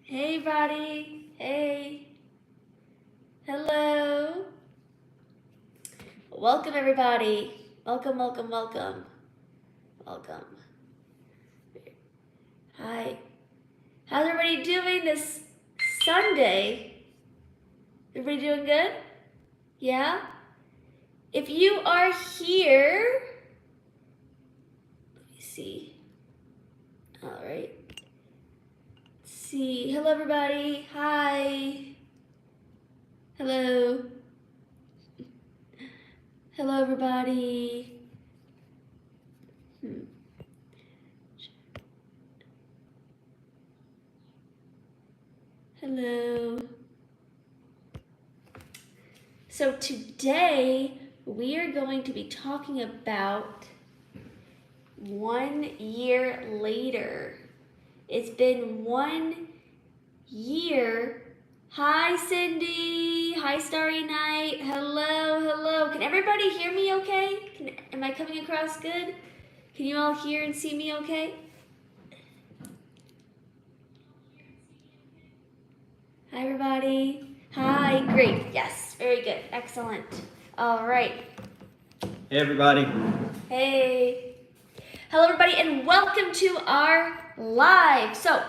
Hey, buddy. Hey. Hello. Welcome, everybody. Welcome, welcome, welcome. Welcome. Hi. How's everybody doing this Sunday? Everybody doing good? Yeah? If you are here, let me see. All right. Let's see. Hello, everybody. Hi. Hello. Hello, everybody. Hello. So today we are going to be talking about 1 year later. It's been 1 year. Hi, Cindy. Hi, Starry Night. Hello, hello. Can everybody hear me okay? Am I coming across good? Can you all hear and see me okay? Hi, everybody. Hi, great. Yes, very good. Excellent. All right. Hey everybody. Hey. Hello, everybody, and welcome to our live. So,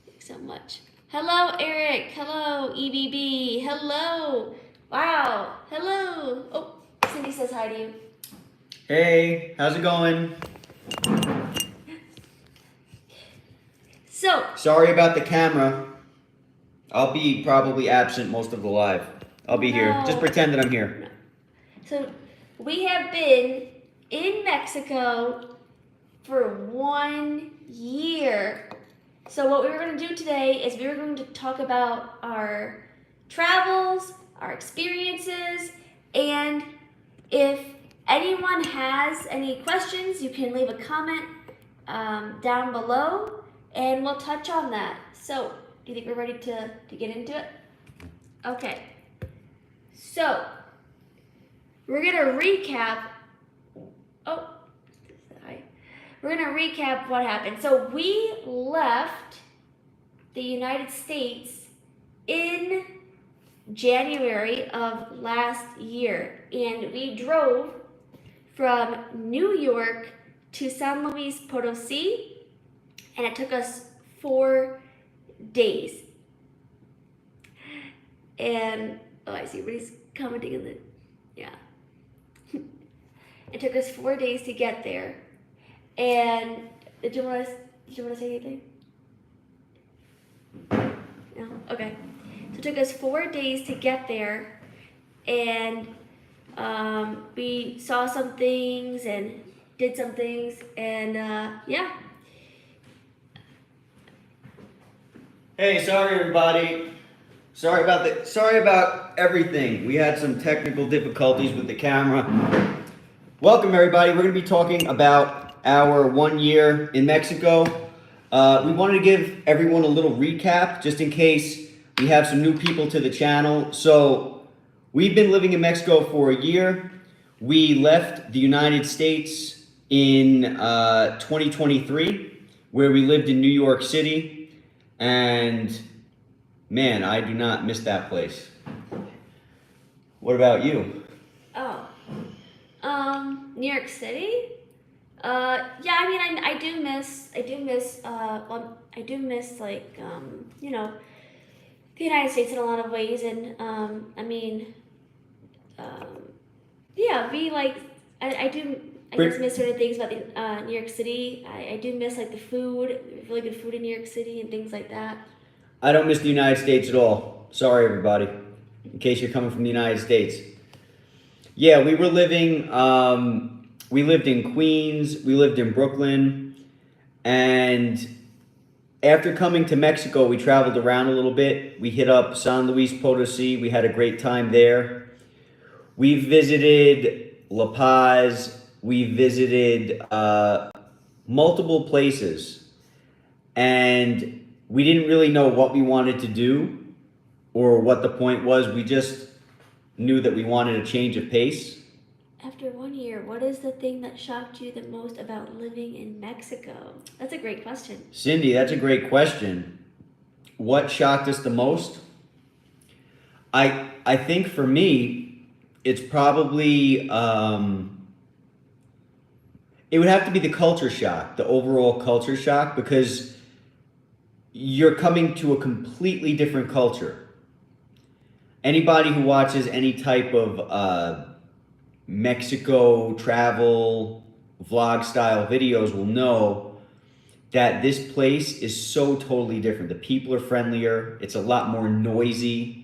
thanks so much. Hello, Eric. Hello, EBB. Hello. Wow. Hello. Oh, Cindy says hi to you. Hey, how's it going? So, Sorry about the camera. I'll be probably absent most of the live. I'll be here. Just pretend that I'm here. So, we have been in Mexico for 1 year. So what we were going to do today is we were going to talk about our travels, our experiences, and if anyone has any questions, you can leave a comment down below, and we'll touch on that. So, do you think we're ready to get into it? Okay. So, we're going to recap. Oh, sorry. We're going to recap what happened. So, we left the United States in January of last year, and we drove from New York to San Luis Potosi, and it took us 4 days. And oh, I see everybody's commenting in the it took us 4 days to get there. And did you want to say anything? No? Okay. So it took us 4 days to get there, and we saw some things and did some things, and yeah. Hey, sorry everybody. Sorry about everything. We had some technical difficulties with the camera. Welcome everybody. We're going to be talking about our 1 year in Mexico. We wanted to give everyone a little recap just in case we have some new people to the channel. So, we've been living in Mexico for a year. We left the United States in 2023, where we lived in New York City. And man, I do not miss that place. What about you? Oh, New York City. Yeah, I mean, I do miss, well, I do miss like, you know, the United States in a lot of ways, and I mean, yeah, we like, I do, I just miss certain things about the New York City. I do miss like the food, really good food in New York City and things like that. I don't miss the United States at all. Sorry, everybody. In case you're coming from the United States. Yeah, we were living, we lived in Queens, we lived in Brooklyn, and after coming to Mexico, we traveled around a little bit. We hit up San Luis Potosi. We had a great time there. We visited La Paz. We visited multiple places. And we didn't really know what we wanted to do or what the point was. We just knew that we wanted a change of pace. After 1 year, what is the thing that shocked you the most about living in Mexico? That's a great question. Cindy, that's a great question. what shocked us the most? I think for me, it's probably it would have to be the culture shock, the overall culture shock, because you're coming to a completely different culture. Anybody who watches any type of Mexico travel vlog style videos will know that this place is so totally different. The people are friendlier. It's a lot more noisy.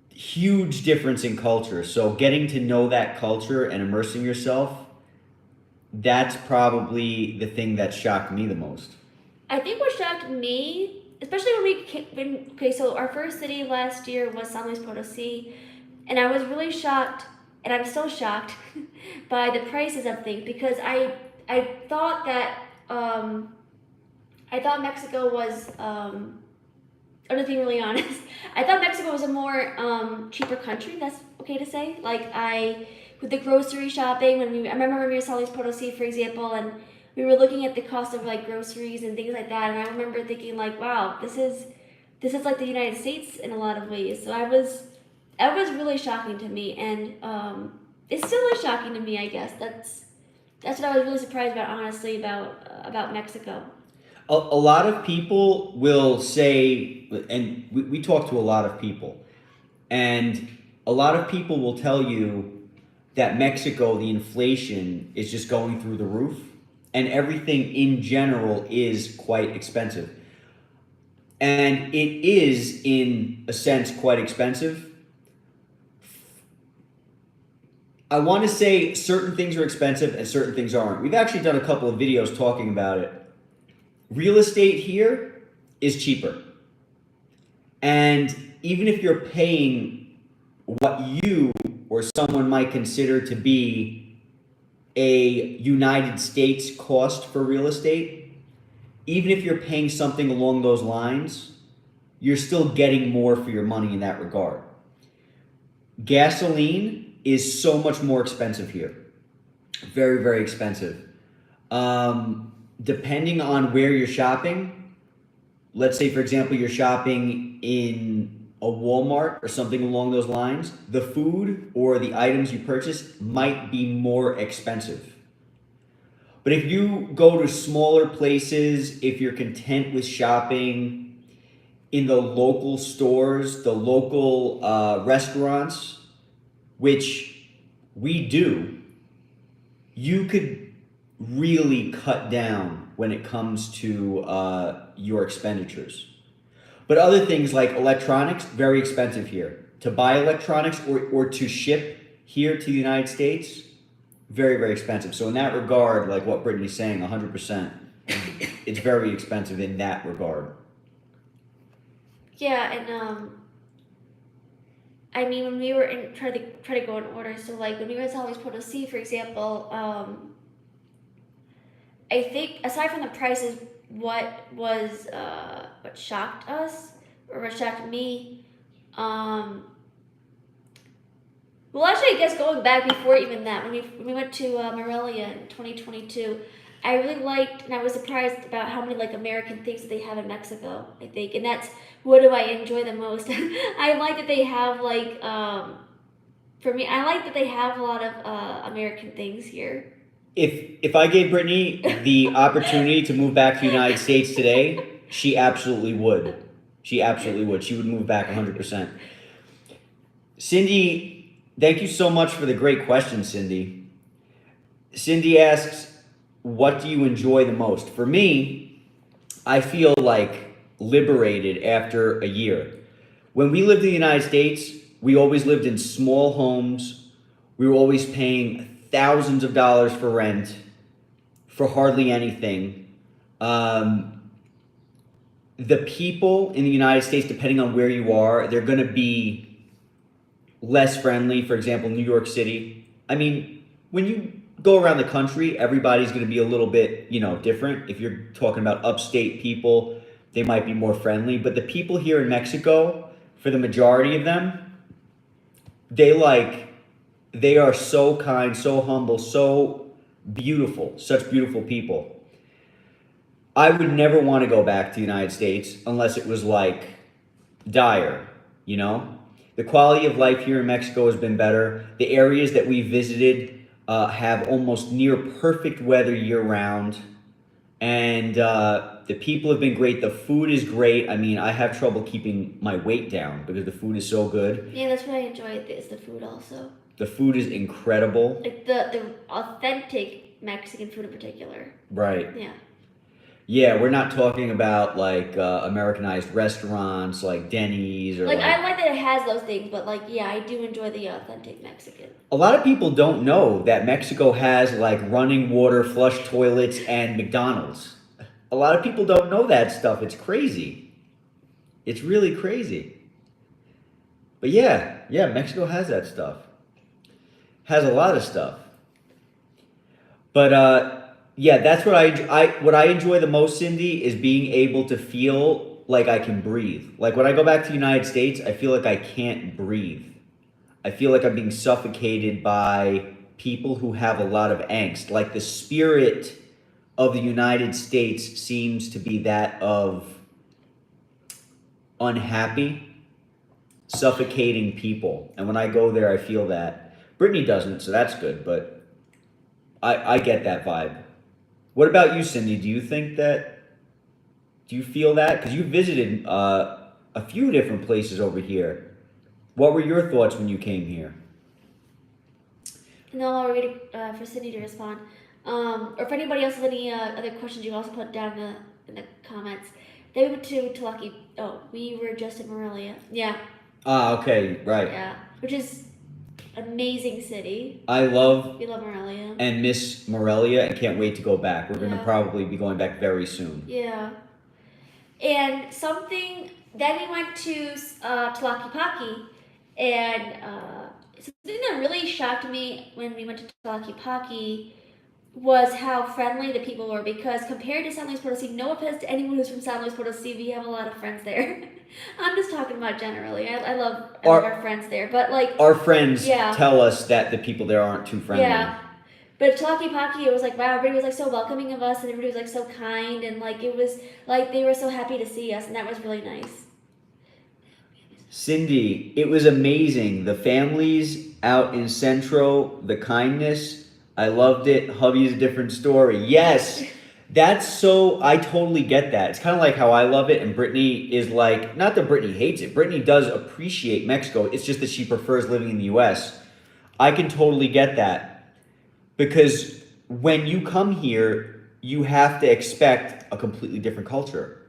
Huge difference in culture. So getting to know that culture and immersing yourself, that's probably the thing that shocked me the most. I think what shocked me, especially okay, so our first city last year was San Luis Potosi, and I was really shocked, and I'm still shocked by the prices of things because I thought that I thought Mexico was I'm just being really honest. I thought Mexico was a more cheaper country. That's okay to say. Like with the grocery shopping, I remember when we were in San Luis Potosi, for example, and we were looking at the cost of like groceries and things like that, and I remember thinking like, wow, this is like the United States in a lot of ways. So that was really shocking to me, and it still is shocking to me. I guess that's what I was really surprised about, honestly, about Mexico. A lot of people will say, and we talk to a lot of people, and a lot of people will tell you that Mexico, the inflation is just going through the roof, and everything in general is quite expensive. And it is, in a sense, quite expensive. I want to say certain things are expensive and certain things aren't. We've actually done a couple of videos talking about it. Real estate here is cheaper. And even if you're paying what you or someone might consider to be a United States cost for real estate, even if you're paying something along those lines, you're still getting more for your money in that regard. Gasoline is so much more expensive here. Very, very expensive. Depending on where you're shopping, let's say, for example, you're shopping in a Walmart or something along those lines, the food or the items you purchase might be more expensive. But if you go to smaller places, if you're content with shopping in the local stores, the local restaurants, which we do, you could really cut down when it comes to your expenditures. But other things like electronics, very expensive here. To buy electronics or to ship here to the United States, very, very expensive. So in that regard, like what Brittany's saying, 100%, it's very expensive in that regard. Yeah, and I mean, when we were try to go in order, so like when we were in San Luis Potosi, for example, I think aside from the prices, what shocked us or what shocked me, well, actually, I guess going back before even that, when we went to Morelia in 2022, I really liked and I was surprised about how many like American things that they have in Mexico. I think, and that's what do I enjoy the most. I like that they have like for me, I like that they have a lot of American things here. If I gave Brittany the opportunity to move back to the United States today, she absolutely would. She absolutely would. She would move back 100%. Cindy, thank you so much for the great question, Cindy. Cindy asks, what do you enjoy the most? For me, I feel like liberated after a year. When we lived in the United States, we always lived in small homes. We were always paying thousands of dollars for rent for hardly anything. The people in the United States, depending on where you are, they're going to be less friendly. For example, New York City. I mean, when you go around the country, everybody's going to be a little bit, different. If you're talking about upstate people, they might be more friendly. But the people here in Mexico, for the majority of them, they are so kind, so humble, so beautiful, such beautiful people. I would never want to go back to the United States unless it was like dire, you know? The quality of life here in Mexico has been better. The areas that we visited have almost near perfect weather year round. And the people have been great. The food is great. I mean, I have trouble keeping my weight down because the food is so good. Yeah, that's what I enjoy. Is the food also. The food is incredible. Like the authentic Mexican food in particular. Right. Yeah. Yeah, we're not talking about like Americanized restaurants like Denny's or Like I like that it has those things, but like yeah, I do enjoy the authentic Mexican. A lot of people don't know that Mexico has like running water, flush toilets, and McDonald's. A lot of people don't know that stuff. It's crazy. It's really crazy. But yeah, Mexico has that stuff. Has a lot of stuff. But yeah, that's what what I enjoy the most, Cindy, is being able to feel like I can breathe. Like when I go back to the United States, I feel like I can't breathe. I feel like I'm being suffocated by people who have a lot of angst. Like the spirit of the United States seems to be that of unhappy, suffocating people. And when I go there, I feel that. Brittany doesn't, so that's good, but I get that vibe. What about you, Cindy? Do you feel that? Because you visited a few different places over here. What were your thoughts when you came here? No, I'll read it for Cindy to respond. Or if anybody else has any other questions, you can also put it down in the comments. Then we went to Tulaki. Oh, we were just in Morelia. Yeah. Ah, okay, right. Yeah, which is amazing city. We love Morelia. And miss Morelia and can't wait to go back. We're going to Yeah. probably be going back very soon. Yeah. And then we went to Tlakipaki, and something that really shocked me when we went to Tlakipaki was how friendly the people were, because compared to San Luis Potosi, no offense to anyone who's from San Luis Potosi, we have a lot of friends there. I'm just talking about generally. I love our friends there, but like our friends tell us that the people there aren't too friendly. Yeah. But at Tlakipaki, it was like, wow, everybody was like so welcoming of us, and everybody was like so kind, and like it was like they were so happy to see us, and that was really nice. Cindy, it was amazing. The families out in Centro, the kindness, I loved it. Hubby's a different story. Yes, I totally get that. It's kind of like how I love it, and Brittany is like, not that Brittany hates it. Brittany does appreciate Mexico. It's just that she prefers living in the U.S. I can totally get that. Because when you come here, you have to expect a completely different culture.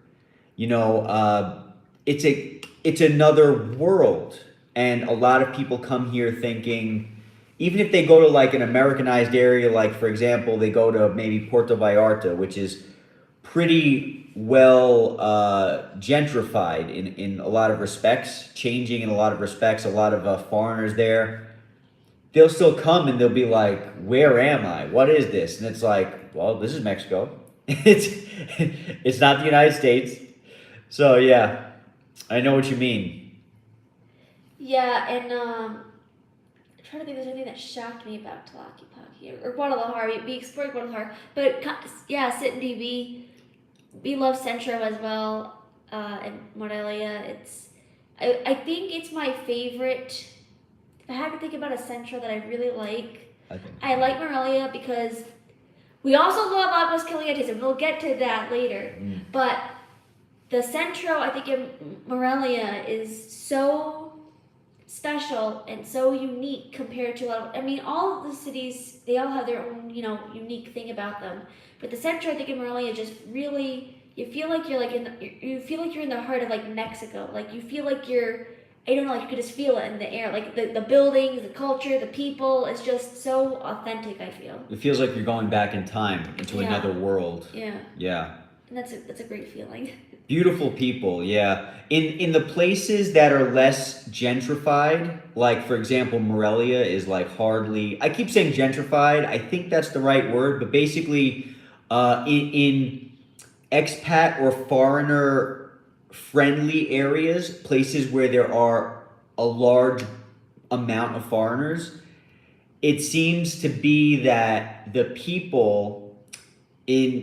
You know, it's another world. And a lot of people come here thinking, even if they go to like an Americanized area, like for example, they go to maybe Puerto Vallarta, which is pretty well gentrified in a lot of respects, changing in a lot of respects, a lot of foreigners there. They'll still come and they'll be like, where am I? What is this? And it's like, well, this is Mexico. It's not the United States. So yeah, I know what you mean. Yeah, and I'm trying to think if there's anything that shocked me about Tlakipaki or Guadalajara. We explored Guadalajara, but yeah, Cindy, we love Centro as well, and Morelia. I think it's my favorite. If I had to think about a Centro that I really like, I like Morelia because we also love Aguas Calientes, and we'll get to that later. But the Centro, I think in Morelia, is so special and so unique compared to a lot of, I mean, all of the cities, they all have their own, unique thing about them. But the Centro, I think in Morelia, just really, you feel like you're like you feel like you're in the heart of like Mexico. Like you feel like I don't know, like you could just feel it in the air. Like the buildings, the culture, the people, it's just so authentic, I feel. It feels like you're going back in time into another world. Yeah. Yeah. And that's a great feeling. Beautiful people, yeah. In the places that are less gentrified, like for example, Morelia is like hardly, I keep saying gentrified, I think that's the right word, but basically in expat or foreigner friendly areas, places where there are a large amount of foreigners, it seems to be that the people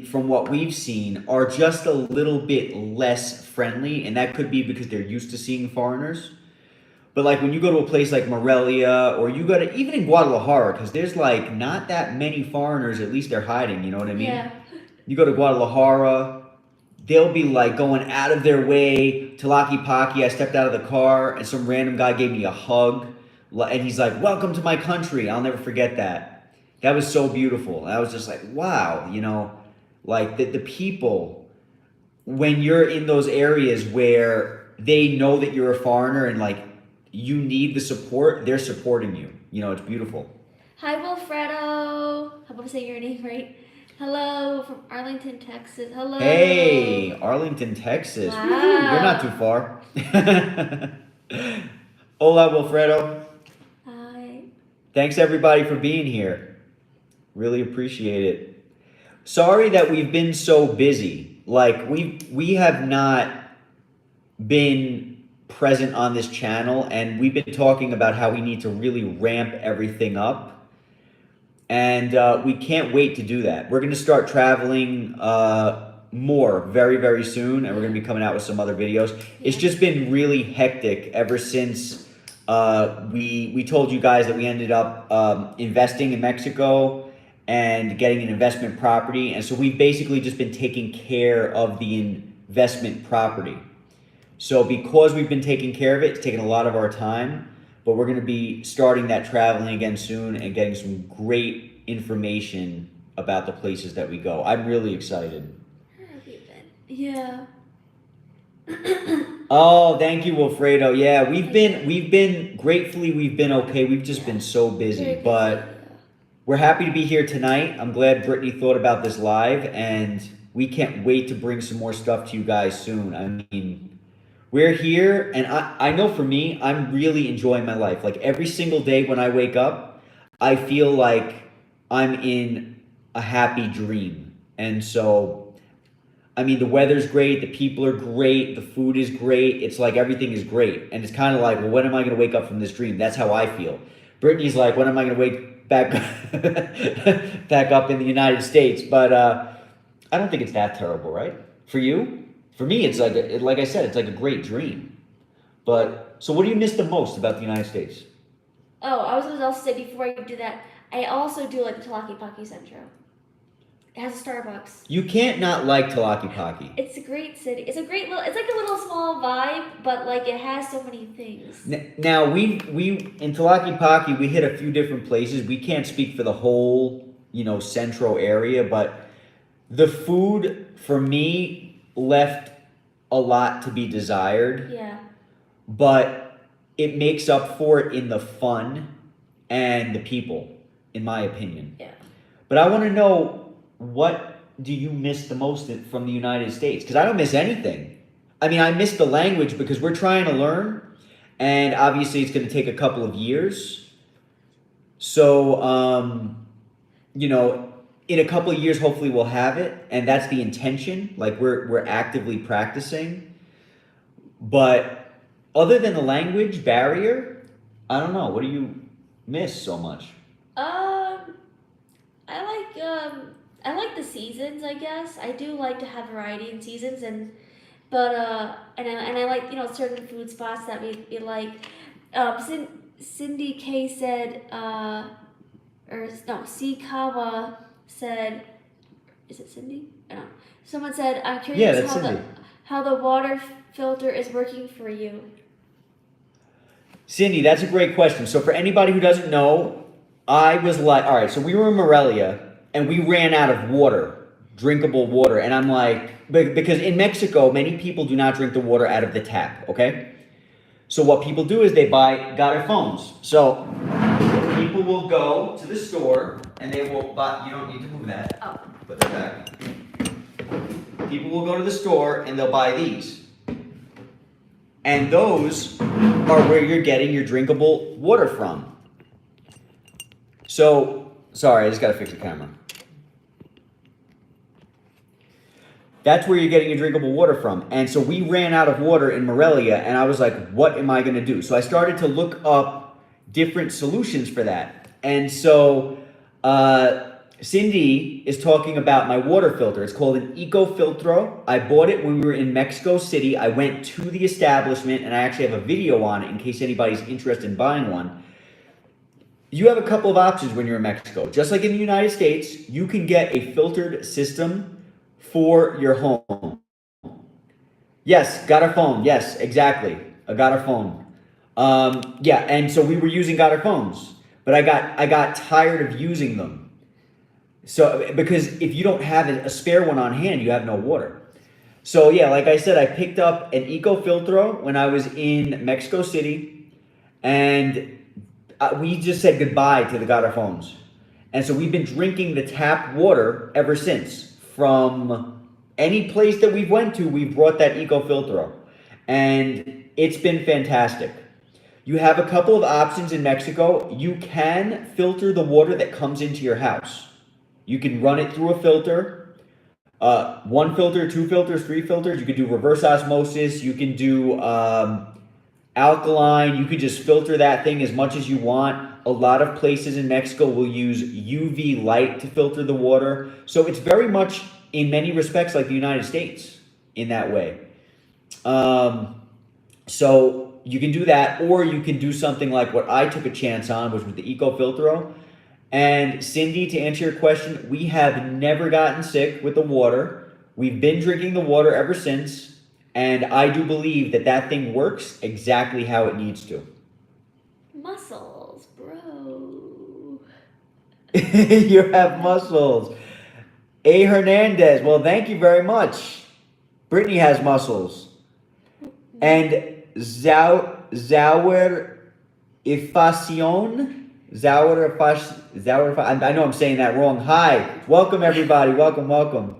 from what we've seen, are just a little bit less friendly, and that could be because they're used to seeing foreigners. But like when you go to a place like Morelia, or you go to even in Guadalajara, because there's like not that many foreigners, at least they're hiding, you know what I mean? Yeah. You go to Guadalajara, they'll be like going out of their way. Talaki-paki, I stepped out of the car and some random guy gave me a hug. And he's like, welcome to my country. I'll never forget that. That was so beautiful. And I was just like, wow, you know, like the people, when you're in those areas where they know that you're a foreigner and like you need the support, they're supporting you. You know, it's beautiful. Hi, Wilfredo. I hope I'm saying your name right. Hello from Arlington, Texas. Hello. Hey, Arlington, Texas. Wow. Woo-hoo, you're not too far. Hola, Wilfredo. Hi. Thanks everybody for being here. Really appreciate it. Sorry that we've been so busy. Like we have not been present on this channel, and we've been talking about how we need to really ramp everything up. And we can't wait to do that. We're going to start traveling more very, very soon, and we're going to be coming out with some other videos. Yeah. It's just been really hectic ever since we told you guys that we ended up investing in Mexico and getting an investment property. And so we've basically just been taking care of the investment property. So because we've been taking care of it, it's taken a lot of our time. But we're going to be starting that traveling again soon and getting some great information about the places that we go. I'm really excited. Yeah. Oh, thank you, Wilfredo. Yeah, we've been gratefully we've been okay. We've just been so busy, but we're happy to be here tonight. I'm glad Brittany thought about this live, and we can't wait to bring some more stuff to you guys soon. I mean, we're here, and I know for me, I'm really enjoying my life. Like every single day when I wake up, I feel like I'm in a happy dream. And so, I mean, the weather's great, the people are great, the food is great. It's like everything is great. And it's kind of like, well, when am I going to wake up from this dream? That's how I feel. Brittany's like, when am I going to wake back up in the United States? But I don't think it's that terrible, right? For you? For me, it's like, like I said, it's like a great dream. But, so what do you miss the most about the United States? Oh, I was going to also say before I do that, I also do like the Talaki-Paki Centro. It has a Starbucks. You can't not like Talaki-Paki. It's a great city. It's a great little, it's like a little small vibe, but like it has so many things. Now, we in Talaki-Paki, we hit a few different places. We can't speak for the whole, you know, central area, but the food, for me, left a lot to be desired. Yeah. But it makes up for it in the fun and the people, in my opinion. Yeah. But I want to know, what do you miss the most from the United States? Because I don't miss anything. I mean, I miss the language because we're trying to learn, and obviously it's going to take a couple of years. So, you know, in a couple of years, hopefully we'll have it, and that's the intention. Like we're actively practicing. But other than the language barrier, I don't know. What do you miss so much? I like the seasons. I guess I do like to have variety in seasons, but I like, you know, certain food spots that we like. Cindy K said C Kawa said, is it Cindy? I don't know. Someone said, I'm curious how the water filter is working for you. Cindy, that's a great question. So for anybody who doesn't know, I was like, all right, so we were in Morelia and we ran out of water, drinkable water. And I'm like, because in Mexico, many people do not drink the water out of the tap, okay? So what people do is they got their phones. So people will go to the store and they will buy, you don't need to move that. Oh. Put that back. People will go to the store and they'll buy these. And those are where you're getting your drinkable water from. So, sorry, I just gotta fix the camera. That's where you're getting your drinkable water from. And so we ran out of water in Morelia, and I was like, what am I gonna do? So I started to look up different solutions for that. And so Cindy is talking about my water filter. It's called an Ecofiltro. I bought it when we were in Mexico City. I went to the establishment and I actually have a video on it in case anybody's interested in buying one. You have a couple of options when you're in Mexico. Just like in the United States, you can get a filtered system for your home. Yes, got our phone. Yes, exactly. I got our phone. Yeah, and so we were using got our phones, but I got tired of using them. So because if you don't have a spare one on hand, you have no water. So yeah, like I said, I picked up an Ecofiltro when I was in Mexico City, and we just said goodbye to the got our phones, and so we've been drinking the tap water ever since. From any place that we've went to, we've brought that Ecofiltro, and it's been fantastic. You have a couple of options in Mexico. You can filter the water that comes into your house. You can run it through a filter, one filter, two filters, three filters. You can do reverse osmosis. You can do alkaline. You could just filter that thing as much as you want. A lot of places in Mexico will use UV light to filter the water. So it's very much, in many respects, like the United States in that way. So you can do that, or you can do something like what I took a chance on, which was the Ecofiltro. And Cindy, to answer your question, we have never gotten sick with the water. We've been drinking the water ever since, and I do believe that that thing works exactly how it needs to. Muscles, bro. You have muscles. A. Hernandez, well, thank you very much. Brittany has muscles. And Zauer Ifacion. I know I'm saying that wrong. Hi, welcome everybody. Welcome, welcome.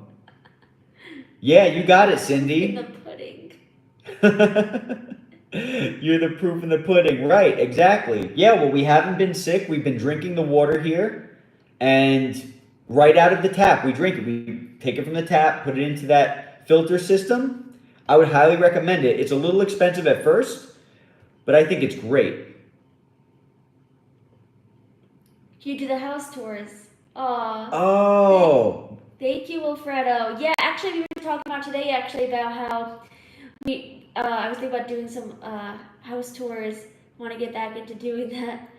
Yeah, you got it, Cindy. In the pudding. You're the proof in the pudding, right? Exactly. Yeah, well, we haven't been sick. We've been drinking the water here, and right out of the tap, we drink it. We take it from the tap, put it into that filter system. I would highly recommend it. It's a little expensive at first, but I think it's great. You do the house tours. Aw. Oh. Thank you, Wilfredo. Yeah, actually, we were talking about today, actually, about how I was thinking about doing some house tours. Want to get back into doing that.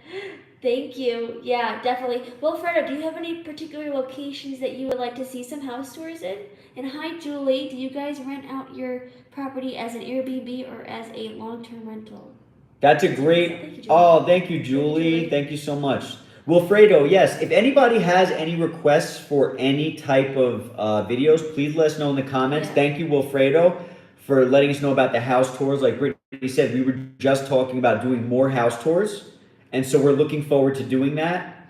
Thank you. Yeah, definitely. Wilfredo, do you have any particular locations that you would like to see some house tours in? And hi, Julie. Do you guys rent out your property as an Airbnb or as a long-term rental? That's a great. Thank you, Julie. Oh, thank you, Julie. Thank you so much. Wilfredo, yes, if anybody has any requests for any type of videos, please let us know in the comments. Yeah. Thank you, Wilfredo, for letting us know about the house tours. Like Brittany said, we were just talking about doing more house tours, and so we're looking forward to doing that.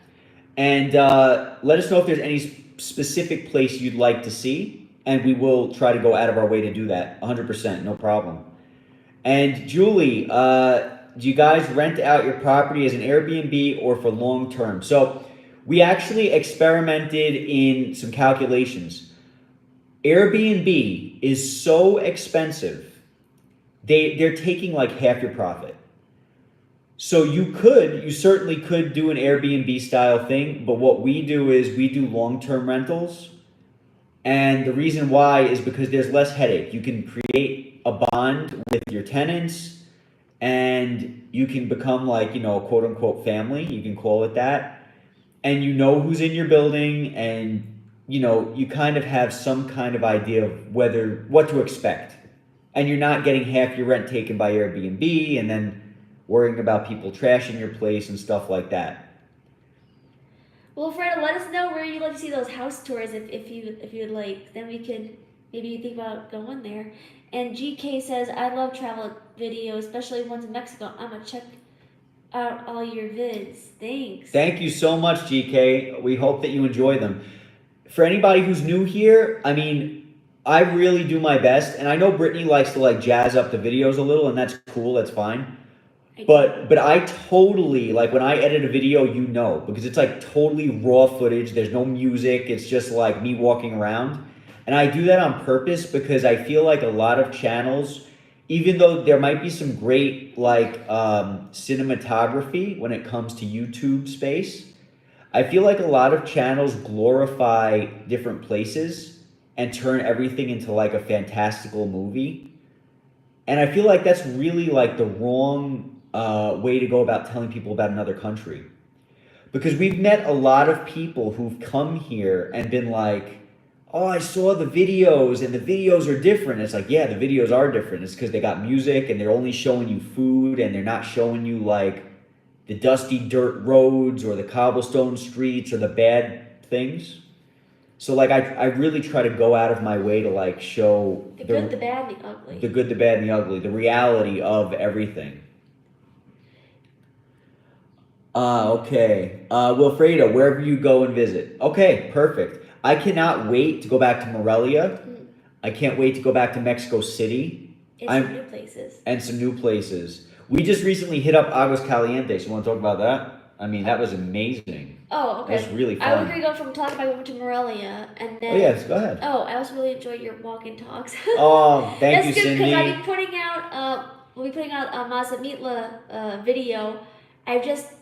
And let us know if there's any specific place you'd like to see, and we will try to go out of our way to do that. 100%, no problem. And Julie, do you guys rent out your property as an Airbnb or for long term? So we actually experimented in some calculations. Airbnb is so expensive. They're taking like half your profit. So you certainly could do an Airbnb style thing, but what we do is we do long-term rentals. And the reason why is because there's less headache. You can create a bond with your tenants, and you can become like, a quote unquote family, you can call it that. And you know who's in your building, and you kind of have some kind of idea of what to expect. And you're not getting half your rent taken by Airbnb and then worrying about people trashing your place and stuff like that. Well, Fred, let us know where you'd like to see those house tours if you'd like. Then we could maybe think about going there. And GK says, I love travel videos, especially ones in Mexico. I'm going to check out all your vids. Thanks. Thank you so much, GK. We hope that you enjoy them. For anybody who's new here, I really do my best. And I know Brittany likes to jazz up the videos a little, and that's cool. That's fine. But I totally, when I edit a video, because it's totally raw footage. There's no music. It's just me walking around. And I do that on purpose because I feel like a lot of channels, even though there might be some great cinematography when it comes to YouTube space, I feel like a lot of channels glorify different places and turn everything into like a fantastical movie. And I feel like that's really like the wrong way to go about telling people about another country. Because we've met a lot of people who've come here and been like, oh, I saw the videos and the videos are different. It's like, yeah, the videos are different. It's because they got music and they're only showing you food and they're not showing you like the dusty dirt roads or the cobblestone streets or the bad things. So like I really try to go out of my way to like show the good, the bad, the ugly. The good, the bad, and the ugly, the reality of everything. Okay. Wilfredo, wherever you go and visit. Okay, perfect. I cannot wait to go back to Morelia. I can't wait to go back to Mexico City. And some new places. And some new places. We just recently hit up Aguas Calientes. You want to talk about that? I mean, that was amazing. Oh, okay. That was really fun. I was going to go from talk about going to Morelia, and then... Oh, yes, go ahead. Oh, I also really enjoyed your walk and talks. Oh, thank you, Cindy. That's good, because we'll be putting out a Mazamitla video. I've just...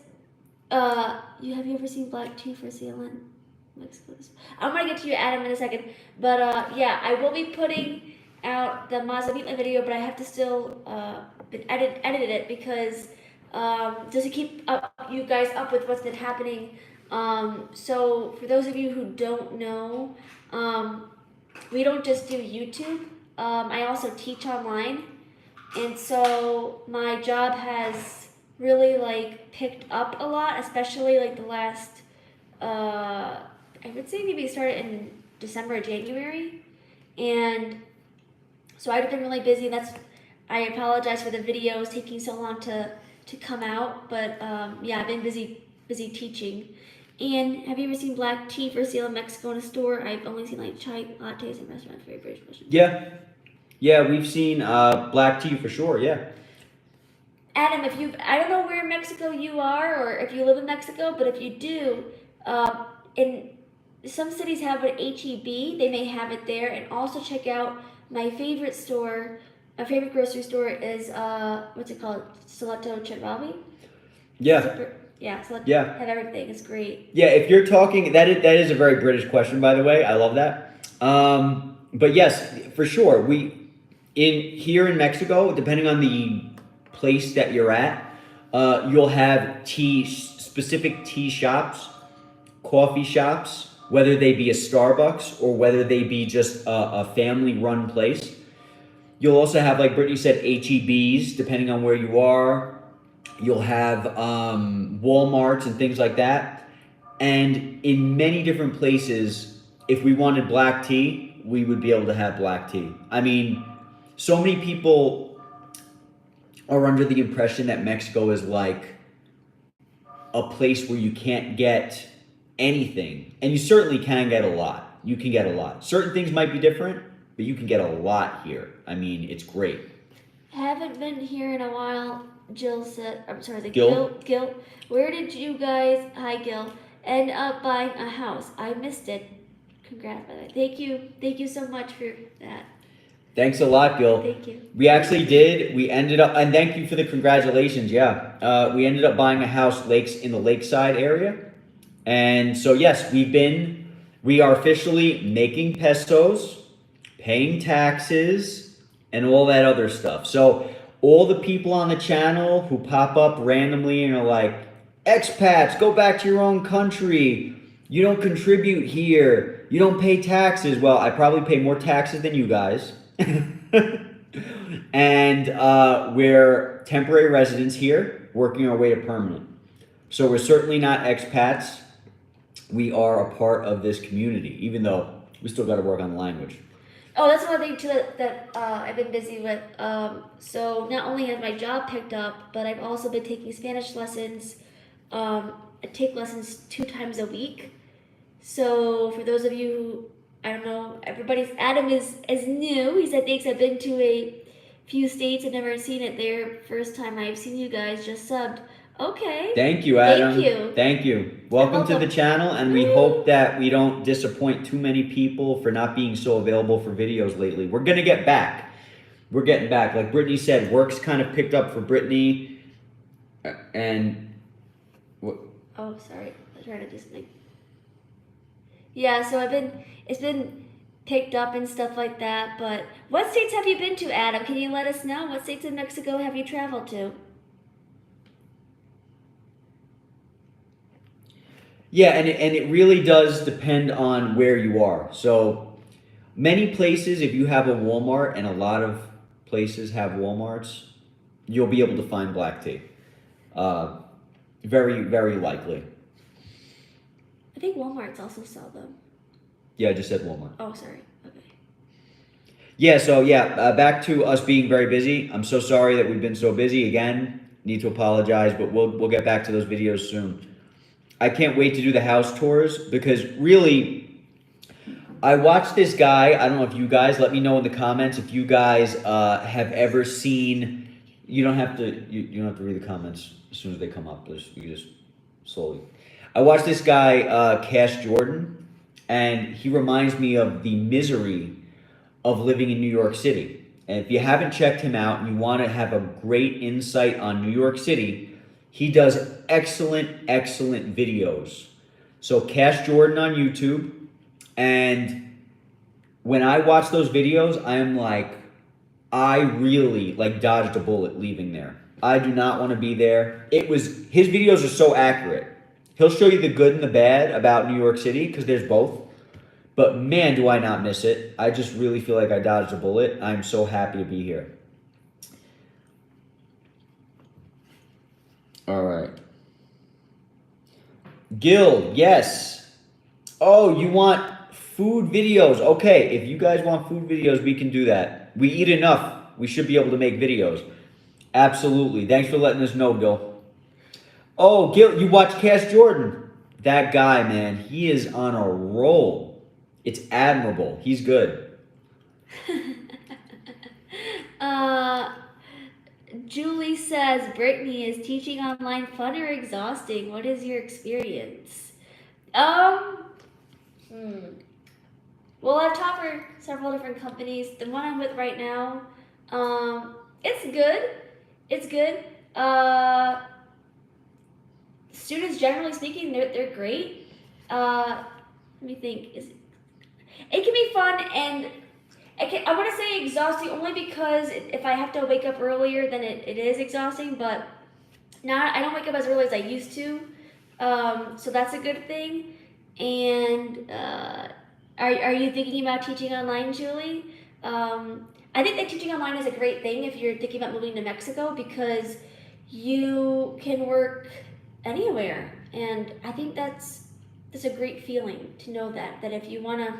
have you ever seen Black Tea for Sale in Mexico? I'm going to get to you, Adam, in a second. But, yeah, I will be putting out the Mazamitla video, but I have to still edit it because... just to keep you guys up with what's been happening. So for those of you who don't know, we don't just do YouTube. I also teach online, and so my job has really like picked up a lot, especially like the last. I would say maybe it started in December or January, and so I've been really busy. I apologize for the videos taking so long to come out, but yeah, I've been busy teaching. And have you ever seen Black Tea for Sale in Mexico in a store? I've only seen like chai lattes in restaurants, very British version. Yeah, we've seen black tea for sure. Yeah. Adam, I don't know where in Mexico you are, or if you live in Mexico, but if you do, in some cities have an HEB, they may have it there, and also check out my favorite store. My favorite grocery store is what's it called? Salato Chedraui? Yeah. Yeah. Have everything. It's great. Yeah, if you're talking, that is a very British question, by the way. I love that. But yes, for sure. Here in Mexico, depending on the place that you're at, you'll have specific tea shops, coffee shops, whether they be a Starbucks or whether they be just a family-run place. You'll also have, like Brittany said, HEBs, depending on where you are. You'll have Walmarts and things like that. And in many different places, if we wanted black tea, we would be able to have black tea. I mean, so many people are under the impression that Mexico is like a place where you can't get anything. And you certainly can get a lot. You can get a lot. Certain things might be different, but you can get a lot here. I mean, it's great. Haven't been here in a while. Jill said, I'm sorry, Gil, where did you guys, hi Gil, end up buying a house? I missed it. Congrats, by the way. Thank you so much for that. Thanks a lot, Gil. Thank you. We actually did. We ended up, and thank you for the congratulations, yeah. We ended up buying a house in the lakeside area. And so, yes, we are officially making pesos, paying taxes, and all that other stuff. So all the people on the channel who pop up randomly and are like, expats, go back to your own country. You don't contribute here. You don't pay taxes. Well, I probably pay more taxes than you guys. And we're temporary residents here, working our way to permanent. So we're certainly not expats. We are a part of this community, even though we still got to work on the language. Oh, that's another thing too that I've been busy with. So not only has my job picked up, but I've also been taking Spanish lessons. I take lessons 2 times a week. So for those of you who, I don't know, Adam is new. He said, thanks, I've been to a few states. I've never seen it there. First time I've seen you guys just subbed. Okay. Thank you, Adam. Thank you. Welcome to the channel, and we hope that we don't disappoint too many people for not being so available for videos lately. We're going to get back. We're getting back. Like Brittany said, work's kind of picked up for Brittany. And Oh, sorry. I was trying to do something. Yeah, so it's been picked up and stuff like that. But what states have you been to, Adam? Can you let us know? What states in Mexico have you traveled to? Yeah, and it really does depend on where you are. So many places, if you have a Walmart, and a lot of places have Walmarts, you'll be able to find black tea. Uh, very, very likely. I think Walmart's also sell them. Yeah, I just said Walmart. Oh, sorry. Okay. Yeah, so yeah, back to us being very busy. I'm so sorry that we've been so busy again. Need to apologize, but we'll get back to those videos soon. I can't wait to do the house tours because really, I watched this guy. I don't know if you guys, let me know in the comments if you guys have ever seen. You don't have to. You don't have to read the comments as soon as they come up. You just slowly. I watched this guy, Cash Jordan, and he reminds me of the misery of living in New York City. And if you haven't checked him out and you want to have a great insight on New York City, he does excellent, excellent videos. So Cash Jordan on YouTube, and when I watch those videos, I am like, I really like dodged a bullet leaving there. I do not want to be there. His videos are so accurate. He'll show you the good and the bad about New York City because there's both. But man, do I not miss it. I just really feel like I dodged a bullet. I'm so happy to be here. All right. Gil, yes. Oh, you want food videos? Okay, if you guys want food videos, we can do that. We eat enough. We should be able to make videos. Absolutely. Thanks for letting us know, Gil. Oh, Gil, you watch Cash Jordan. That guy, man, he is on a roll. It's admirable. He's good. Julie says, Brittany, is teaching online fun or exhausting? What is your experience? Well, I've taught for several different companies. The one I'm with right now, it's good. It's good. Students, generally speaking, they're great. Let me think. It can be fun, and I want to say exhausting only because if I have to wake up earlier, then it is exhausting. But I don't wake up as early as I used to, so that's a good thing. And are you thinking about teaching online, Julie? I think that teaching online is a great thing if you're thinking about moving to Mexico because you can work anywhere, and I think that's a great feeling to know that if you want to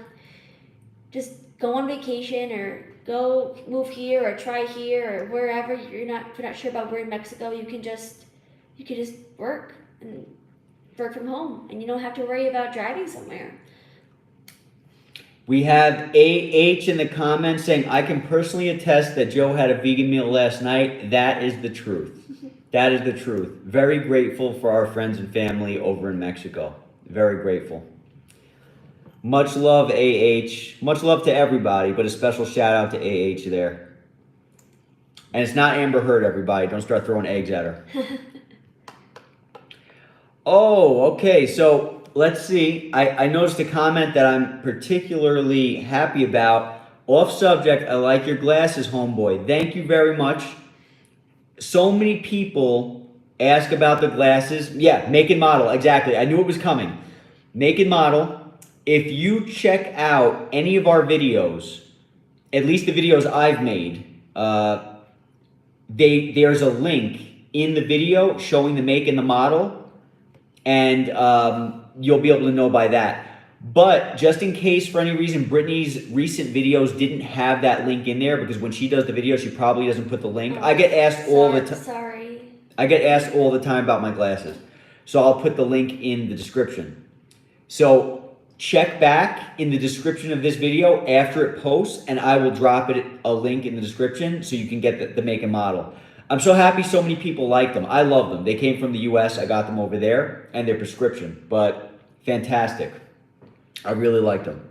just go on vacation or go move here or try here or wherever if you're not sure about where in Mexico, you can just work from home, and you don't have to worry about driving somewhere. We have AH in the comments saying, I can personally attest that Joe had a vegan meal last night. That is the truth. That is the truth. Very grateful for our friends and family over in Mexico. Very grateful. Much love, AH. Much love to everybody, but a special shout out to AH there. And it's not Amber Heard, everybody. Don't start throwing eggs at her. Oh, okay. So let's see. I noticed a comment that I'm particularly happy about. Off subject, I like your glasses, homeboy. Thank you very much. So many people ask about the glasses. Yeah, make and model. Exactly. I knew it was coming. Make and model. If you check out any of our videos, at least the videos I've made, there's a link in the video showing the make and the model, and you'll be able to know by that. But just in case, for any reason, Brittany's recent videos didn't have that link in there, because when she does the video, she probably doesn't put the link. I get asked all the time. Sorry. I get asked all the time about my glasses, so I'll put the link in the description. So check back in the description of this video after it posts, and I will drop a link in the description so you can get the make and model. I'm so happy so many people like them. I love them. They came from the US. I got them over there, and they're prescription, but fantastic. I really liked them.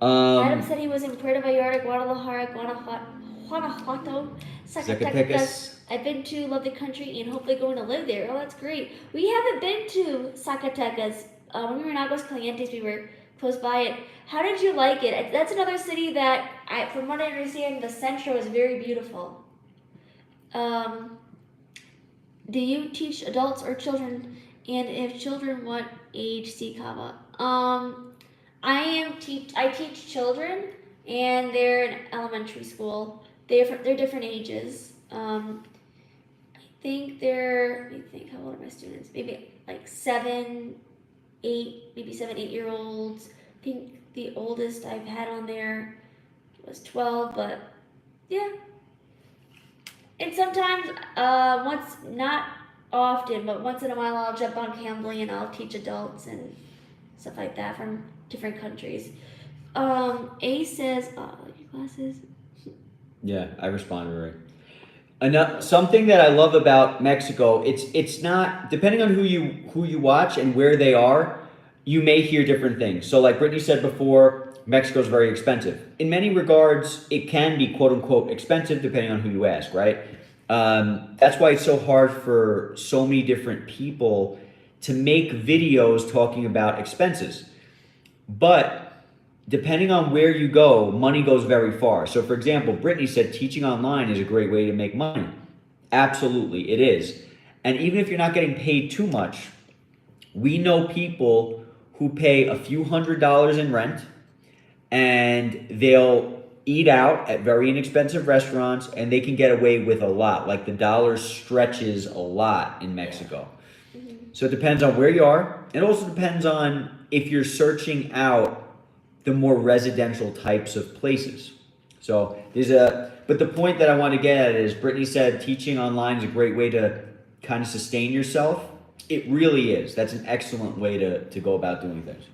Adam said he was in Puerto Vallarta, Guadalajara, Guanajuato. Zacatecas. I've been to, love the country, and hopefully going to live there. Oh, that's great. We haven't been to Zacatecas. When we were in Aguascalientes, we were close by it. How did you like it? That's another city that, from what I understand, the centro is very beautiful. Do you teach adults or children? And if children, what age see kava? I teach children, and they're in elementary school. They're different ages. I think they're. Let me think. How old are my students? Maybe like 7, 8 year olds. I think the oldest I've had on there was 12, but yeah. And sometimes, not often, but once in a while, I'll jump on Cambly and I'll teach adults and stuff like that from different countries. A says, your glasses. Yeah, I responded right. Something that I love about Mexico, it's not, depending on who you watch and where they are, you may hear different things. So like Brittany said before, Mexico's very expensive. In many regards, it can be quote unquote expensive depending on who you ask, right? That's why it's so hard for so many different people to make videos talking about expenses. But depending on where you go, money goes very far. So for example, Brittany said teaching online is a great way to make money. Absolutely, it is. And even if you're not getting paid too much, we know people who pay a few $100s in rent and they'll eat out at very inexpensive restaurants and they can get away with a lot. Like the dollar stretches a lot in Mexico. So it depends on where you are. It also depends on if you're searching out the more residential types of places. So but the point that I want to get at is Brittany said teaching online is a great way to kind of sustain yourself. It really is. That's an excellent way to go about doing things.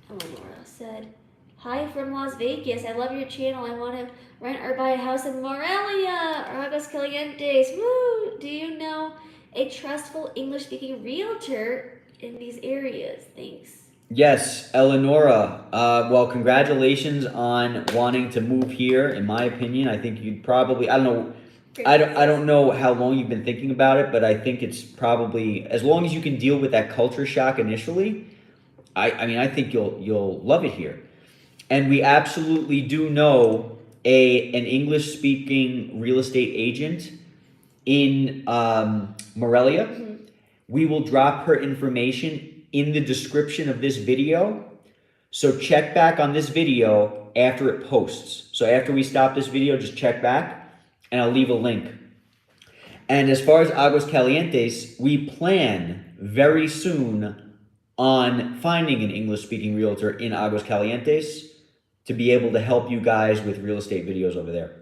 Laura said, hi from Las Vegas. I love your channel. I want to rent or buy a house in Morelia or Aguascalientes. Woo! Do you know a trustful English-speaking realtor in these areas? Thanks. Yes, Eleonora. Well, congratulations on wanting to move here. In my opinion, I think you'd probably, I don't know. I don't know how long you've been thinking about it, but I think it's probably, as long as you can deal with that culture shock initially, I mean, I think you'll love it here. And we absolutely do know an English speaking real estate agent in Morelia. Mm-hmm. We will drop her information in the description of this video. So check back on this video after it posts. So after we stop this video, just check back and I'll leave a link. And as far as Aguascalientes, we plan very soon on finding an English-speaking realtor in Aguascalientes to be able to help you guys with real estate videos over there.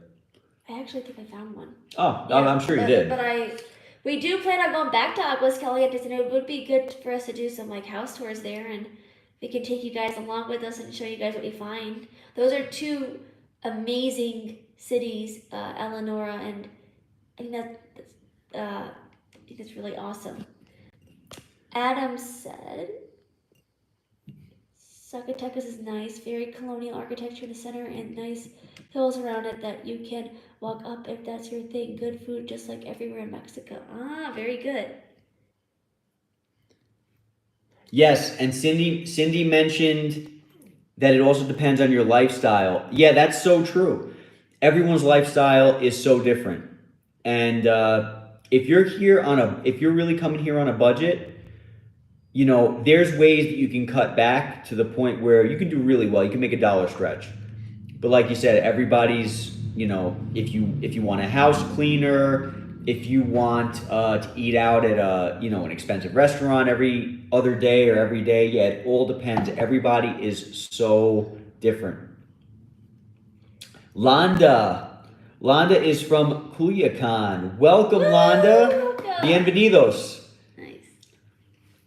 I actually think I found one. Oh, yeah, I'm sure you did. But we do plan on going back to Aguascalientes, and it would be good for us to do some like house tours there, and we can take you guys along with us and show you guys what we find. Those are two amazing cities, Eleonora, and I think that's really awesome. Adam said, Zacatecas is nice, very colonial architecture in the center and nice hills around it that you can walk up if that's your thing. Good food just like everywhere in Mexico. Ah, very good. Yes, and Cindy mentioned that it also depends on your lifestyle. Yeah, that's so true. Everyone's lifestyle is so different. And if you're really coming here on a budget, you know, there's ways that you can cut back to the point where you can do really well. You can make a dollar stretch. But like you said, everybody's, you know, if you want a house cleaner, if you want to eat out at an expensive restaurant every other day or every day, yeah, it all depends. Everybody is so different. Londa is from Culiacan. Welcome, Londa. Welcome. Bienvenidos.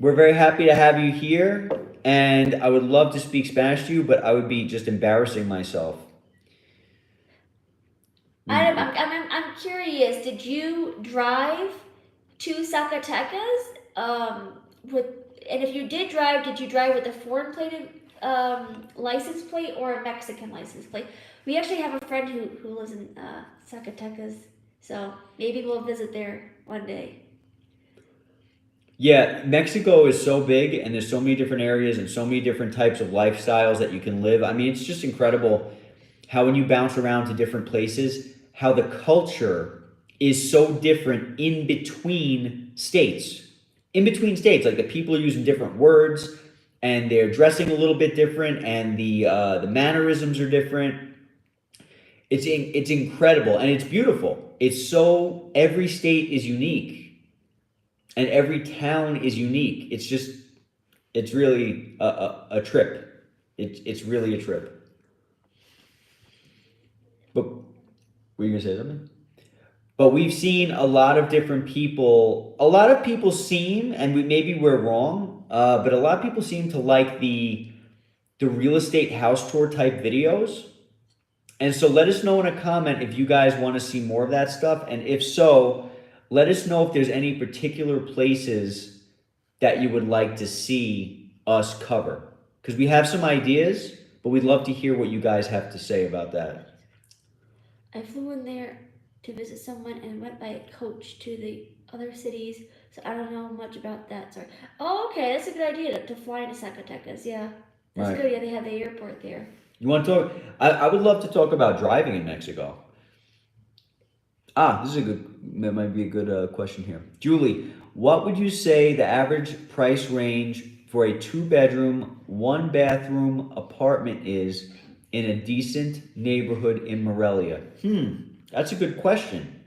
We're very happy to have you here, and I would love to speak Spanish to you, but I would be just embarrassing myself. I'm curious. Did you drive to Zacatecas? And if you did drive you drive with a foreign plated license plate or a Mexican license plate? We actually have a friend who lives in Zacatecas, so maybe we'll visit there one day. Yeah, Mexico is so big and there's so many different areas and so many different types of lifestyles that you can live. I mean, it's just incredible how when you bounce around to different places, how the culture is so different in between states. In between states, like the people are using different words and they're dressing a little bit different and the mannerisms are different. It's incredible and it's beautiful. It's so every state is unique and every town is unique. It's really a trip. It's really a trip. But were you gonna say something? But we've seen a lot of different people. A lot of people seem, and maybe we're wrong, but a lot of people seem to like the real estate house tour type videos. And so let us know in a comment if you guys want to see more of that stuff, and if so, let us know if there's any particular places that you would like to see us cover. Because we have some ideas, but we'd love to hear what you guys have to say about that. I flew in there to visit someone and went by coach to the other cities, so I don't know much about that. Sorry. Oh, okay, that's a good idea to fly into Zacatecas. Yeah, that's Right. good. Yeah, they have the airport there. You want to talk? I would love to talk about driving in Mexico. This is a good, that might be a good question here. Julie, what would you say the average price range for a 2-bedroom, 1-bathroom apartment is in a decent neighborhood in Morelia? That's a good question.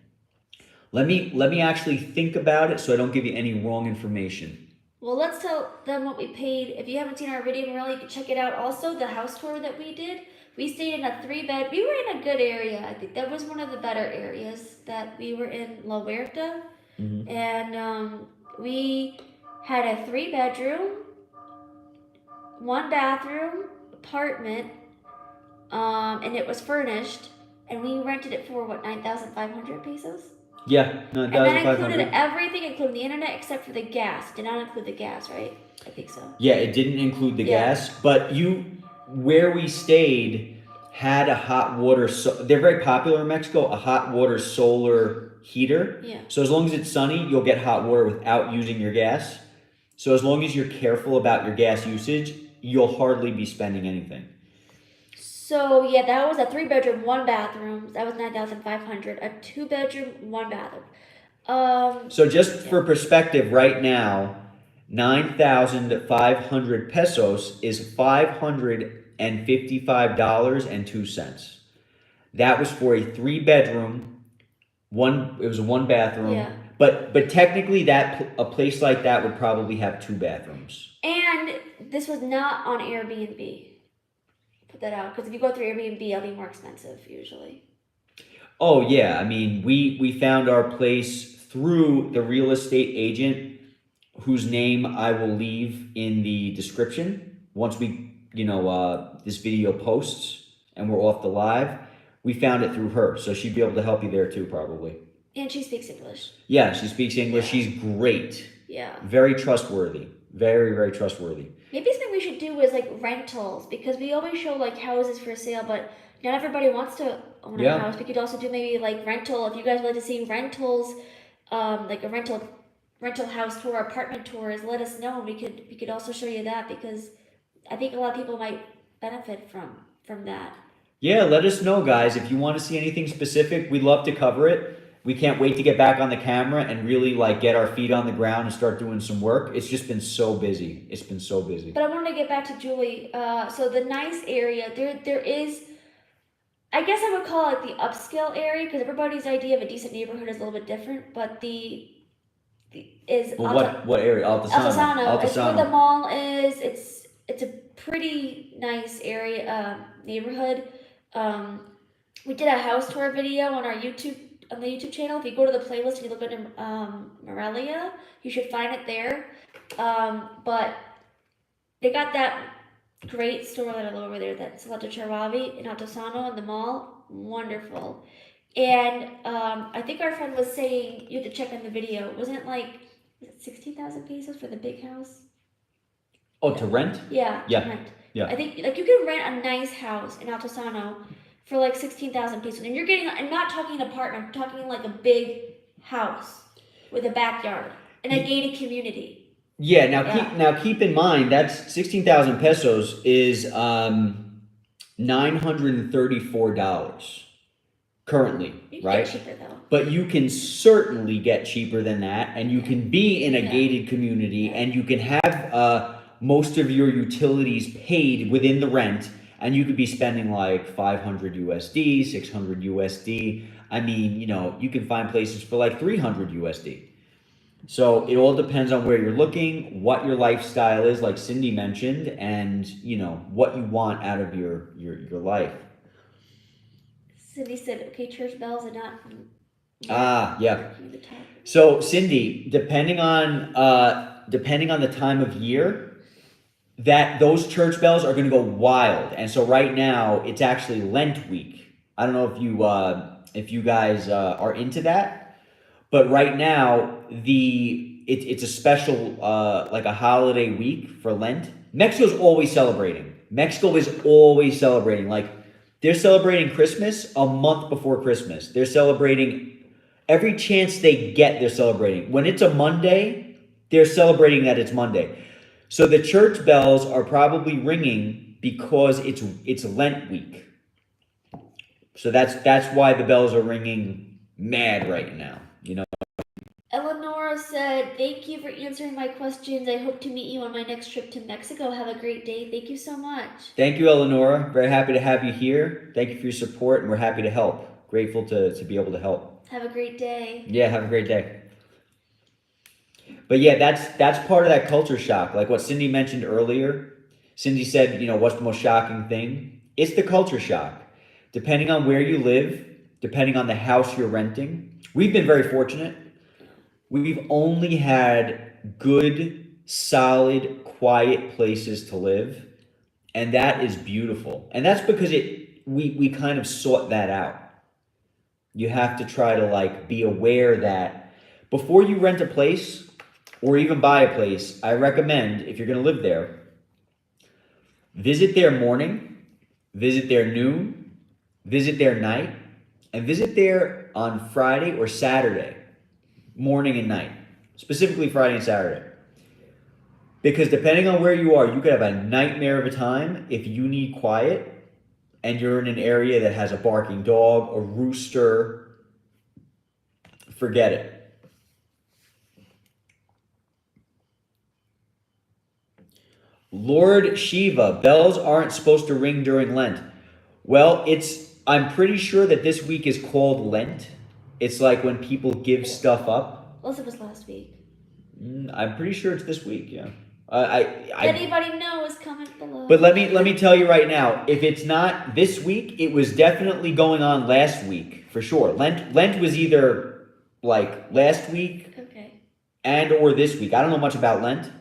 Let me actually think about it so I don't give you any wrong information. Well, let's tell them what we paid. If you haven't seen our video, Morelia, you can check it out. Also, the house tour that we did, we stayed in a 3-bed. We were in a good area. I think that was one of the better areas that we were in, La Huerta. Mm-hmm. And we had a 3-bedroom, 1-bathroom apartment, and it was furnished. And we rented it for what, 9,500 pesos? Yeah, no, And that included 1,500. everything, including the internet, except for the gas. Did not include the gas, right? I think so. Yeah, it didn't include the Yeah. gas, but where we stayed had a hot water. They're very popular in Mexico. A hot water solar heater. Yeah. So as long as it's sunny, you'll get hot water without using your gas. So as long as you're careful about your gas usage, you'll hardly be spending anything. So yeah, that was a 3-bedroom, 1-bathroom. That was 9,500. A 2-bedroom, 1-bathroom. So just for perspective, right now, 9,500 pesos is $555.02. That was for a 3-bedroom, it was a 1-bathroom. Yeah. But technically a place like that would probably have 2 bathrooms. And this was not on Airbnb. Put that out, because if you go through Airbnb, it'll be more expensive usually. Oh yeah, I mean, we found our place through the real estate agent whose name I will leave in the description once this video posts and we're off the live. We found it through her, so she'd be able to help you there too, probably. And she speaks English. Yeah, she speaks English. Yeah. She's great. Yeah. Very trustworthy. Very, very trustworthy. Maybe something we should do is like rentals, because we always show like houses for sale, but not everybody wants to own a house. We could also do maybe like rental. If you guys would like to see rentals, like a rental house tour, apartment tours, let us know. We could also show you that, because I think a lot of people might benefit from that. Yeah, let us know, guys. If you want to see anything specific, we'd love to cover it. We can't wait to get back on the camera and really like get our feet on the ground and start doing some work. It's just been so busy. It's been so busy. But I wanted to get back to Julie. So the nice area, there is, I guess I would call it the upscale area, because everybody's idea of a decent neighborhood is a little bit different. But What area? Altosano. It's where the mall is. It's a pretty nice area, neighborhood. We did a house tour video on the YouTube channel. If you go to the playlist and you look under Morelia, you should find it there. But they got that great store that over there, that's La Charavi in Altosano in the mall. Wonderful. And I think our friend was saying, you have to check on the video, wasn't it like 16,000 pesos for the big house? Oh, to rent? Yeah, Yeah. to rent. Yeah. I think like you can rent a nice house in Altosano for like 16,000 pesos. And I'm not talking an apartment, I'm talking like a big house with a backyard in a gated community. Yeah, now keep in mind that's 16,000 pesos is $934 currently, You can right? get cheaper though. But you can certainly get cheaper than that, and you can be in a gated community, and you can have most of your utilities paid within the rent, and you could be spending like 500 USD, 600 USD. I mean, you can find places for like 300 USD. So it all depends on where you're looking, what your lifestyle is, like Cindy mentioned, and what you want out of your life. Cindy said, "Okay, church bells are not." Yeah. So Cindy, depending on the time of year, that those church bells are going to go wild. And so right now it's actually Lent week. I don't know if you guys are into that, but right now it's a special like a holiday week for Lent. Mexico is always celebrating. Like they're celebrating Christmas a month before Christmas. They're celebrating every chance they get. They're celebrating. When it's a Monday, they're celebrating that it's Monday. So the church bells are probably ringing because it's Lent week. So that's why the bells are ringing mad right now. Eleonora said, "Thank you for answering my questions. I hope to meet you on my next trip to Mexico. Have a great day." Thank you so much. Thank you, Eleonora. Very happy to have you here. Thank you for your support, and we're happy to help. Grateful to be able to help. Have a great day. Yeah, have a great day. But yeah, that's part of that culture shock. Like what Cindy mentioned earlier. Cindy said, what's the most shocking thing? It's the culture shock. Depending on where you live, depending on the house you're renting. We've been very fortunate. We've only had good, solid, quiet places to live, and that is beautiful. And that's because we kind of sought that out. You have to try to be aware that before you rent a place or even buy a place, I recommend, if you're going to live there, visit there morning, visit there noon, visit there night, and visit there on Friday or Saturday. Morning and night, specifically Friday and Saturday. Because depending on where you are, you could have a nightmare of a time if you need quiet and you're in an area that has a barking dog, a rooster. Forget it. Lord Shiva, bells aren't supposed to ring during Lent. Well, I'm pretty sure that this week is called Lent. It's like when people give stuff up. Unless it was last week. I'm pretty sure it's this week, yeah. Anybody knows, comment below. But let me tell you right now, if it's not this week, it was definitely going on last week, for sure. Lent was either like last week and or this week. I don't know much about Lent,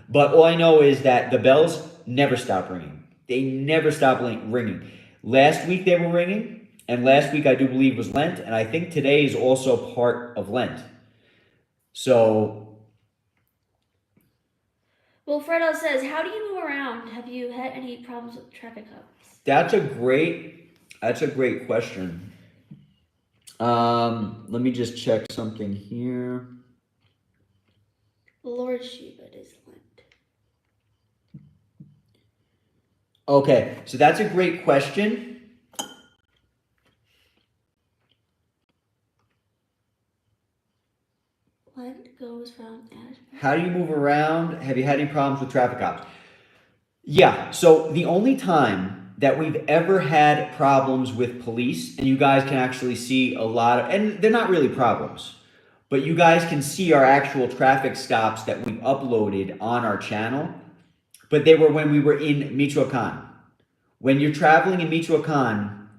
but all I know is that the bells never stop ringing. They never stop ringing. Last week they were ringing. And last week, I do believe, was Lent. And I think today is also part of Lent. So. Well, Fredo says, how do you move around? Have you had any problems with traffic cops? That's a great question. Let me just check something here. Lord Shiva is Lent. Okay, so that's a great question. Lent goes from How do you move around? Have you had any problems with traffic cops? Yeah, so the only time that we've ever had problems with police, and you guys can actually see a lot of, and they're not really problems, but you guys can see our actual traffic stops that we uploaded on our channel, but they were when we were in Michoacan. When you're traveling in Michoacan,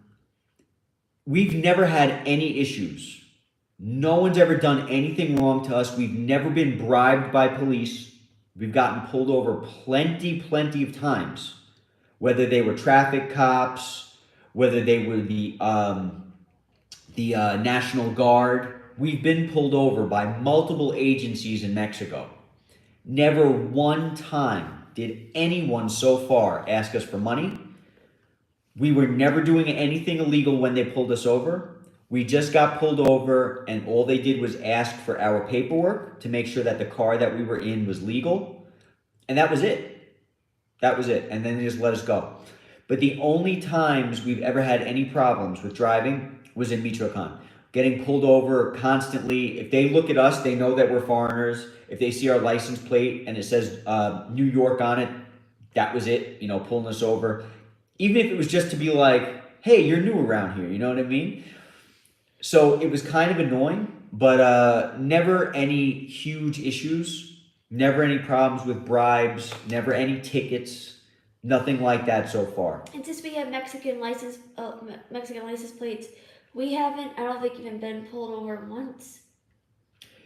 we've never had any issues. No one's ever done anything wrong to us. We've never been bribed by police. We've gotten pulled over plenty of times. Whether they were traffic cops, whether they were the National Guard. We've been pulled over by multiple agencies in Mexico. Never one time did anyone so far ask us for money. We were never doing anything illegal when they pulled us over. We just got pulled over, and all they did was ask for our paperwork to make sure that the car that we were in was legal, and that was it. That was it, and then they just let us go. But the only times we've ever had any problems with driving was in Michoacan. Getting pulled over constantly. If they look at us, they know that we're foreigners. If they see our license plate and it says New York on it, that was it, pulling us over. Even if it was just to be like, hey, you're new around here, you know what I mean? So it was kind of annoying, but never any huge issues, never any problems with bribes, never any tickets, nothing like that so far. And since we have Mexican license plates, we haven't, I don't think, even been pulled over once.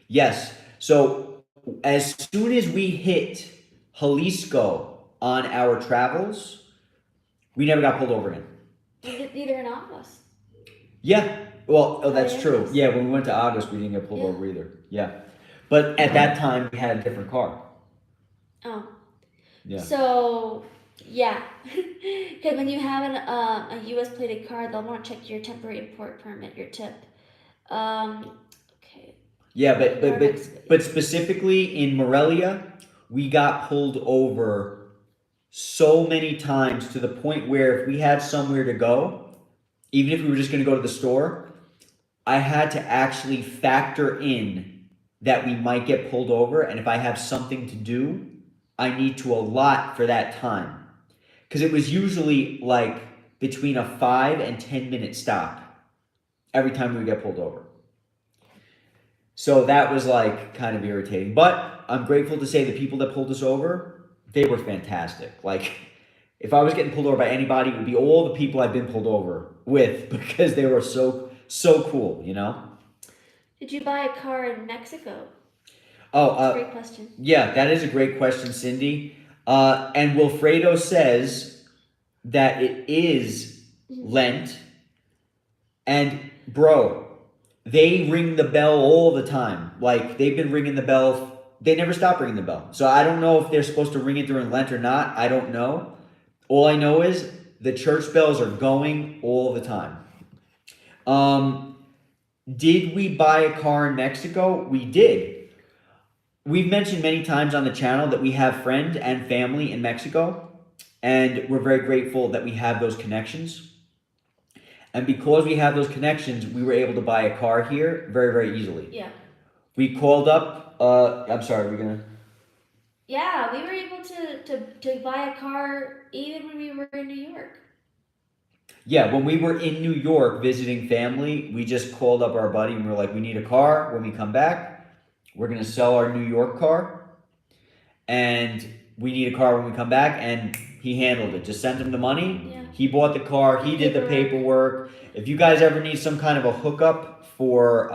Yes. So as soon as we hit Jalisco on our travels, we never got pulled over again. Neither in August. Yeah. Well, that's yeah, true. yes. Yeah, when we went to August, we didn't get pulled over either. Yeah. But at that time, we had a different car. Oh. Yeah. So, yeah. Because when you have a U.S. plated car, they'll want to check your temporary import permit, your tip. Okay. Yeah, but specifically in Morelia, we got pulled over so many times to the point where if we had somewhere to go, even if we were just going to go to the store, I had to actually factor in that we might get pulled over, and if I have something to do, I need to allot for that time. Because it was usually like between a 5 and 10 minute stop every time we would get pulled over. So that was like kind of irritating. But I'm grateful to say the people that pulled us over, they were fantastic. Like, if I was getting pulled over by anybody, it would be all the people I've been pulled over with because they were so cool, Did you buy a car in Mexico? Oh, That's a great question. Yeah, that is a great question, Cindy. And Wilfredo says that it is Lent. And bro, they ring the bell all the time. Like, they've been ringing the bell. They never stop ringing the bell. So I don't know if they're supposed to ring it during Lent or not. I don't know. All I know is the church bells are going all the time. Did we buy a car in Mexico? We did. We've mentioned many times on the channel that we have friends and family in Mexico, and we're very grateful that we have those connections. And because we have those connections, we were able to buy a car here very, very easily. Yeah. We called up, I'm sorry, we're gonna... Yeah, we were able to buy a car even when we were in New York. Yeah, when we were in New York visiting family, we just called up our buddy and we were like, we need a car when we come back. We're gonna sell our New York car, and we need a car when we come back, and he handled it. Just sent him the money. Yeah. He bought the car. He did the paperwork. If you guys ever need some kind of a hookup for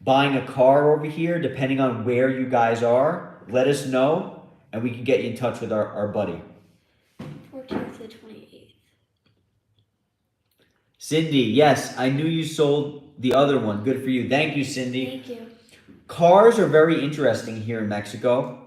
buying a car over here, depending on where you guys are, let us know, and we can get you in touch with our buddy. 14th to the 28th. Cindy, yes, I knew you sold the other one. Good for you. Thank you, Cindy. Thank you. Cars are very interesting here in Mexico.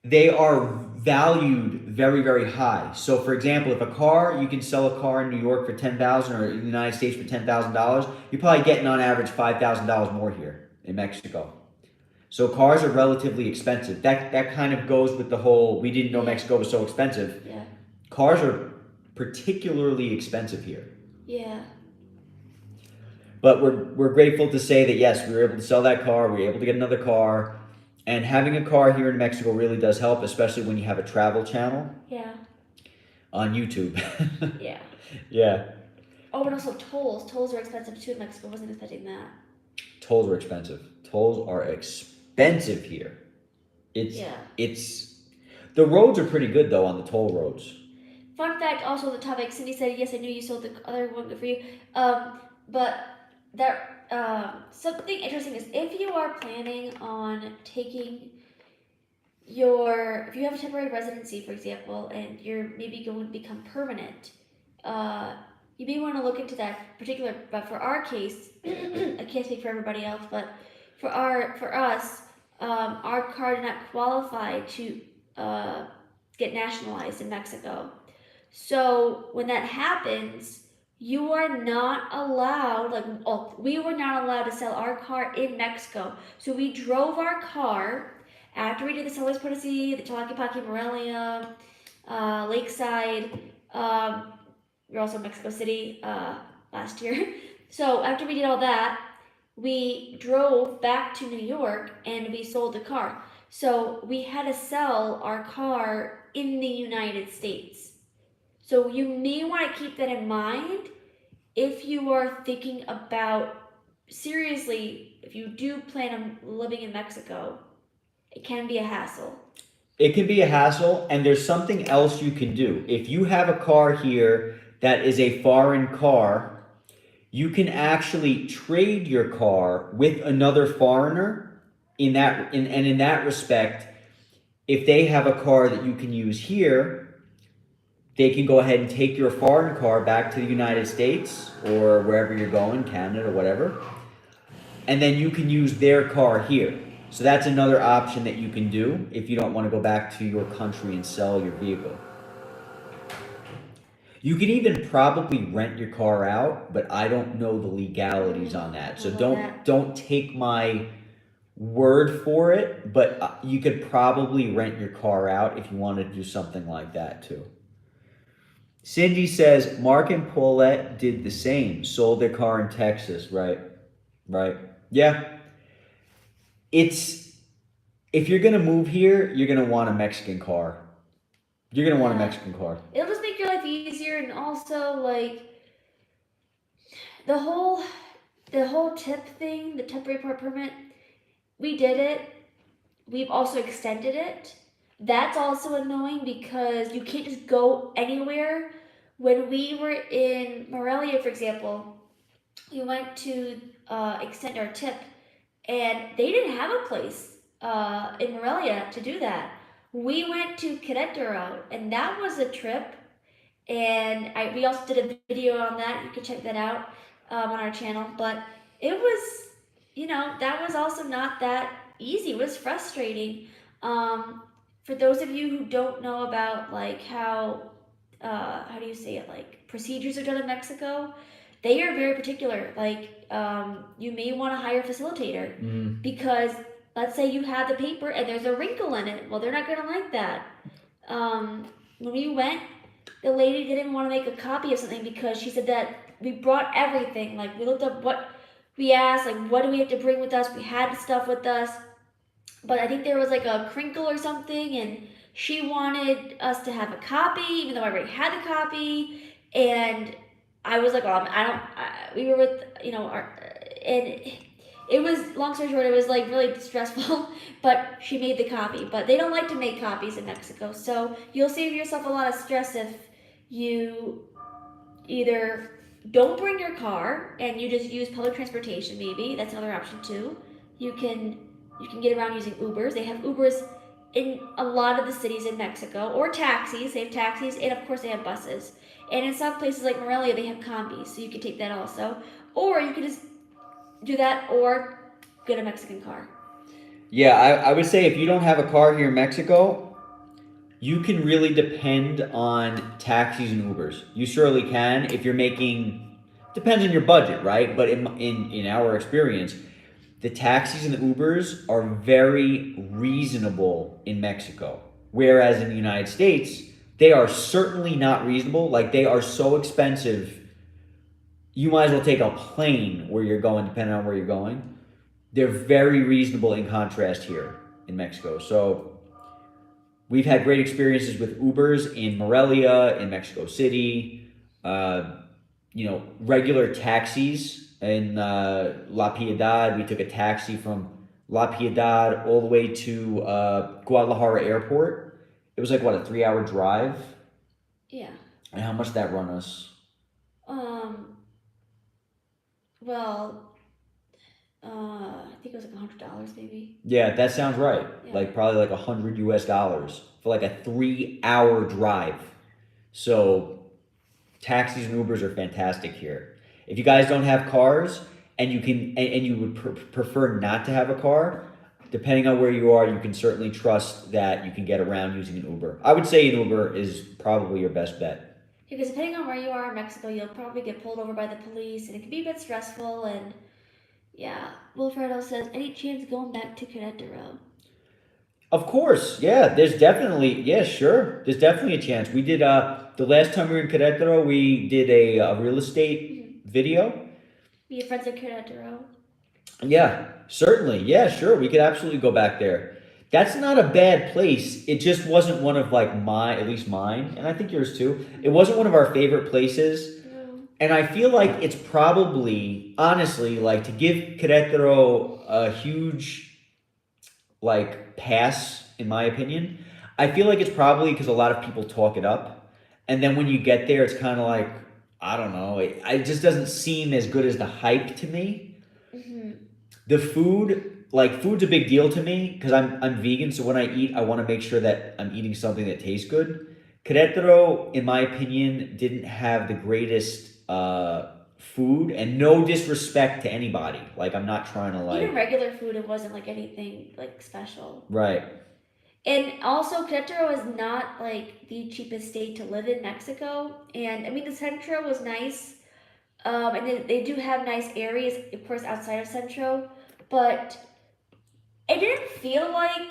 They are valued very, very high. So, for example, if you can sell a car in New York for $10,000 or in the United States for $10,000, you're probably getting on average $5,000 more here in Mexico. So cars are relatively expensive. That kind of goes with the whole, we didn't know Mexico was so expensive. Yeah. Cars are particularly expensive here. Yeah. But we're grateful to say that yes, we were able to sell that car, we were able to get another car, and having a car here in Mexico really does help, especially when you have a travel channel. Yeah. On YouTube. Yeah. Yeah. Oh, and also tolls. Tolls are expensive too in Mexico. Wasn't expecting that. Tolls are expensive. Tolls are expensive here. It's the roads are pretty good though on the toll roads. Fun fact, also on the topic, Cindy said, yes, I knew you sold the other one, good for you. But something interesting is if you are planning on taking if you have a temporary residency, for example, and you're maybe going to become permanent, you may want to look into that particular, but for our case, I can't speak for everybody else, but for us, our car did not qualify to get nationalized in Mexico. So when that happens, you are not allowed, we were not allowed to sell our car in Mexico. So we drove our car after we did the San Luis Potosí, the Tlaquepaque, Morelia, Lakeside. We're also in Mexico City last year. So after we did all that, we drove back to New York and we sold the car. So we had to sell our car in the United States. So you may want to keep that in mind if you are thinking about seriously, if you do plan on living in Mexico, it can be a hassle. It can be a hassle, and there's something else you can do. If you have a car here that is a foreign car, you can actually trade your car with another foreigner and in that respect, if they have a car that you can use here, they can go ahead and take your foreign car back to the United States or wherever you're going, Canada or whatever, and then you can use their car here. So that's another option that you can do if you don't want to go back to your country and sell your vehicle. You can even probably rent your car out, but I don't know the legalities on that. So don't take my word for it, but you could probably rent your car out if you want to do something like that too. Cindy says Mark and Paulette did the same, sold their car in Texas, right? Right. Yeah. It's if you're gonna move here, you're gonna want a Mexican car. You're gonna want a Mexican car. It'll just make your life easier, and also like the whole tip thing, the temporary part permit. We did it. We've also extended it. That's also annoying because you can't just go anywhere. When we were in Morelia, for example, we went to extend our tip, and they didn't have a place in Morelia to do that. We went to Querétaro, and that was a trip. And we also did a video on that. You can check that out on our channel. But it was, that was also not that easy. It was frustrating. For those of you who don't know about like how do you say it, like procedures are done in Mexico, they are very particular. Like you may want to hire a facilitator because let's say you have the paper and there's a wrinkle in it. Well, they're not going to like that. When we went, the lady didn't want to make a copy of something because she said that we brought everything. Like we looked up what we asked, like what do we have to bring with us? We had stuff with us, but I think there was like a crinkle or something, and she wanted us to have a copy, even though I already had the copy. And I was like, we were with, and it was, long story short, it was like really stressful, but she made the copy. But they don't like to make copies in Mexico, so you'll save yourself a lot of stress if you either don't bring your car and you just use public transportation. Maybe that's another option too. You can get around using Ubers. They have Ubers in a lot of the cities in Mexico, or taxis. They have taxis, and of course they have buses. And in some places like Morelia, they have combis, so you can take that also. Or you can just do that or get a Mexican car. Yeah, I would say if you don't have a car here in Mexico, you can really depend on taxis and Ubers. You surely can if you're making, depends on your budget, right? But in our experience, the taxis and the Ubers are very reasonable in Mexico. Whereas in the United States, they are certainly not reasonable. Like they are so expensive, you might as well take a plane where you're going, depending on where you're going. They're very reasonable in contrast here in Mexico. So we've had great experiences with Ubers in Morelia, in Mexico City, regular taxis in La Piedad. We took a taxi from La Piedad all the way to Guadalajara Airport. It was like, what, a 3-hour drive? Yeah. And how much did that run us? I think it was like $100 maybe. Yeah, that sounds right. Yeah. Like probably like $100 for like a 3-hour drive. So taxis and Ubers are fantastic here. If you guys don't have cars and you can and you would prefer not to have a car, depending on where you are, you can certainly trust that you can get around using an Uber. I would say an Uber is probably your best bet. Because depending on where you are in Mexico, you'll probably get pulled over by the police, and it can be a bit stressful. And yeah, Wilfredo says, any chance going back to Querétaro? Of course, yeah. There's definitely, yeah, sure. There's definitely a chance. We did the last time we were in Querétaro, we did a real estate video. Be friends in Querétaro. Yeah, certainly. Yeah, sure. We could absolutely go back there. That's not a bad place. It just wasn't one of like at least mine, and I think yours too. It wasn't one of our favorite places. No. And I feel like it's probably, honestly, like to give Querétaro a huge like pass, in my opinion. I feel like it's probably because a lot of people talk it up, and then when you get there, it's kind of like I don't know. It just doesn't seem as good as the hype to me. The food, like food's a big deal to me because I'm vegan, so when I eat, I want to make sure that I'm eating something that tastes good. Querétaro, in my opinion, didn't have the greatest food, and no disrespect to anybody. Like I'm not trying to Even regular food, it wasn't like anything like special. right. And also, Querétaro is not like the cheapest state to live in Mexico. And I mean, the Centro was nice. And they do have nice areas, of course, outside of Centro. But it didn't feel like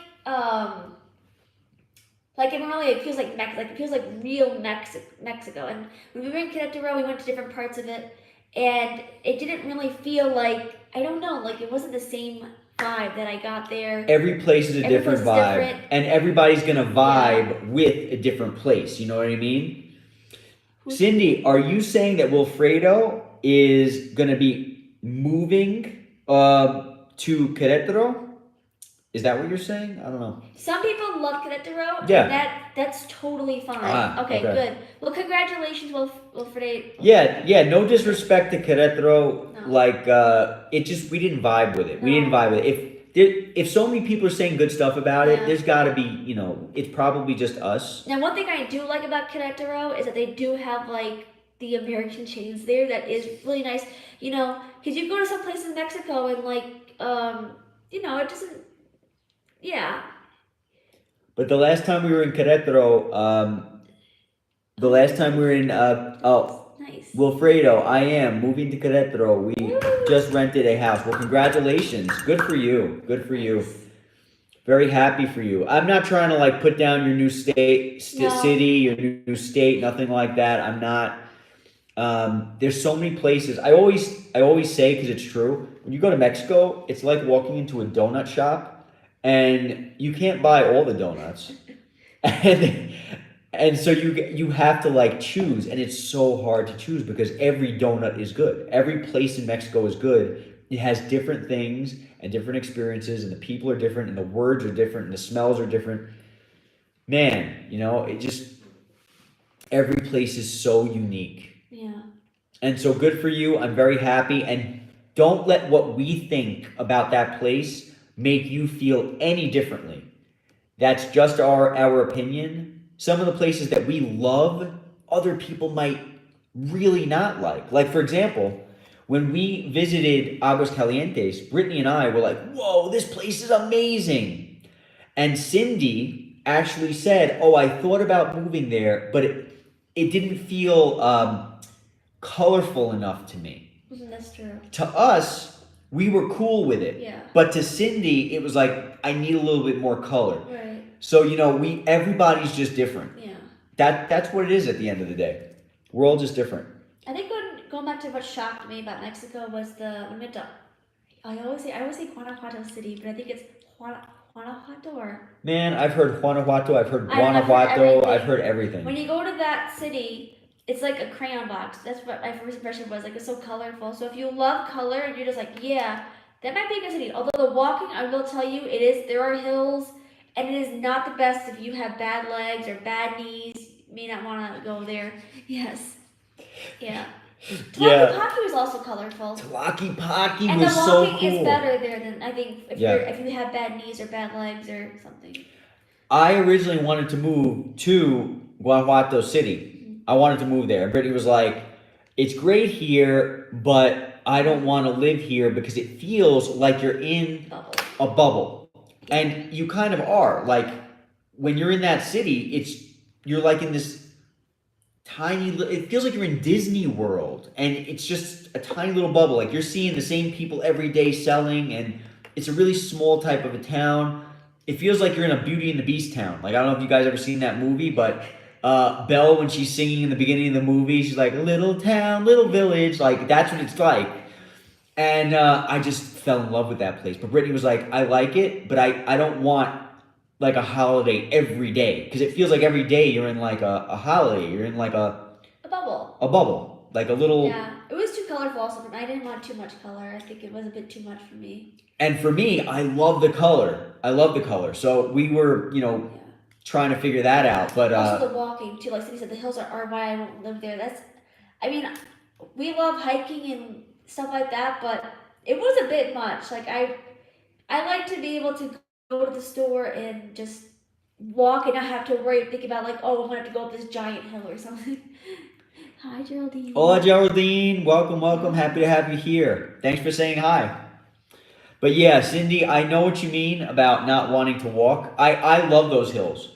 in Morelia, it feels like it feels like real Mexico. And when we were in Querétaro, we went to different parts of it, and it didn't really feel like, I don't know, like it wasn't the same vibe that I got there. Every place is a Every different place is vibe, different. and everybody's gonna vibe with a different place. You know what I mean? Cindy, are you saying that Wilfredo is gonna be moving to Querétaro? Is that what you're saying? I don't know. Some people love Querétaro, Yeah. and that's totally fine. Okay, okay. good. Well, congratulations, Wilfredo. Yeah. No disrespect to Querétaro. No. Like, it just we didn't vibe with it. We didn't No. vibe with it. If so many people are saying good stuff about it, Yeah. there's got to be, it's probably just us. Now, one thing I do like about Querétaro is that they do have like the American chains there. That is really nice. Because you go to some place in Mexico and like, it doesn't. Yeah. But the last time we were in Querétaro, the last time we were in, Nice. Wilfredo, I am moving to Querétaro. We just rented a house. Well, congratulations. Good for you. Good for you. Very happy for you. I'm not trying to like put down your new city, your new state, nothing like that. I'm not. There's so many places. I always say, because it's true, when you go to Mexico, it's like walking into a donut shop, and you can't buy all the donuts, and so you have to like choose, and it's so hard to choose because every donut is good. Every place in Mexico is good. It has different things and different experiences, and the people are different, and the words are different, and the smells are different. Man, it just every place is so unique. Yeah. And so good for you. I'm very happy, and don't let what we think about that place make you feel any differently. That's just our opinion. Some of the places that we love, other people might really not like. Like, for example, when we visited Aguascalientes, Brittany and I were like, whoa, this place is amazing. And Cindy actually said, oh, I thought about moving there, but it didn't feel colorful enough to me. That's true. To us, we were cool with it. Yeah. But to Cindy, it was like, I need a little bit more color. Right. So, everybody's just different. Yeah. That's what it is at the end of the day. We're all just different. I think going back to what shocked me about Mexico was I always say Guanajuato City, but I think it's Guanajuato or. Man, I've heard Guanajuato, I've heard I've heard Guanajuato, everything. I've heard everything. When you go to that city, it's like a crayon box. That's what my first impression was. Like, it's so colorful. So if you love color and you're just like, yeah, that might be a good city. Although the walking, I will tell you, there are hills, and it is not the best if you have bad legs or bad knees. You may not want to go there. Yes. Yeah. Tlaquepaque was also colorful. Tlaquepaque and was the so walking cool. is better there than, I think, if you have bad knees or bad legs or something. I originally wanted to move to Guanajuato City. I wanted to move there. And Brittany was like, it's great here, but I don't want to live here because it feels like you're in a bubble. And you kind of are. Like, when you're in that city, you're like in this it feels like you're in Disney World, and it's just a tiny little bubble. Like you're seeing the same people every day selling, and it's a really small type of a town. It feels like you're in a Beauty and the Beast town. Like I don't know if you guys ever seen that movie, but Belle, when she's singing in the beginning of the movie, she's like, "Little town, little village." Like that's what it's like. And I just fell in love with that place. But Brittany was like, "I like it, but I don't want like a holiday every day because it feels like every day you're in like a holiday. You're in like bubble. a bubble, like a little." Yeah, it was too colorful also for me. I didn't want too much color. I think it was a bit too much for me. And for me, I love the color. I love the color. So we were, trying to figure that out. But also the walking too. Like Cindy said, the hills are why I don't live there. I mean, we love hiking and stuff like that, but it was a bit much. Like I like to be able to go to the store and just walk and not have to think about like, oh, I'm gonna have to go up this giant hill or something. Hi, Geraldine. Hola, Geraldine. Welcome. Happy to have you here. Thanks for saying hi. But yeah, Cindy, I know what you mean about not wanting to walk. I love those hills.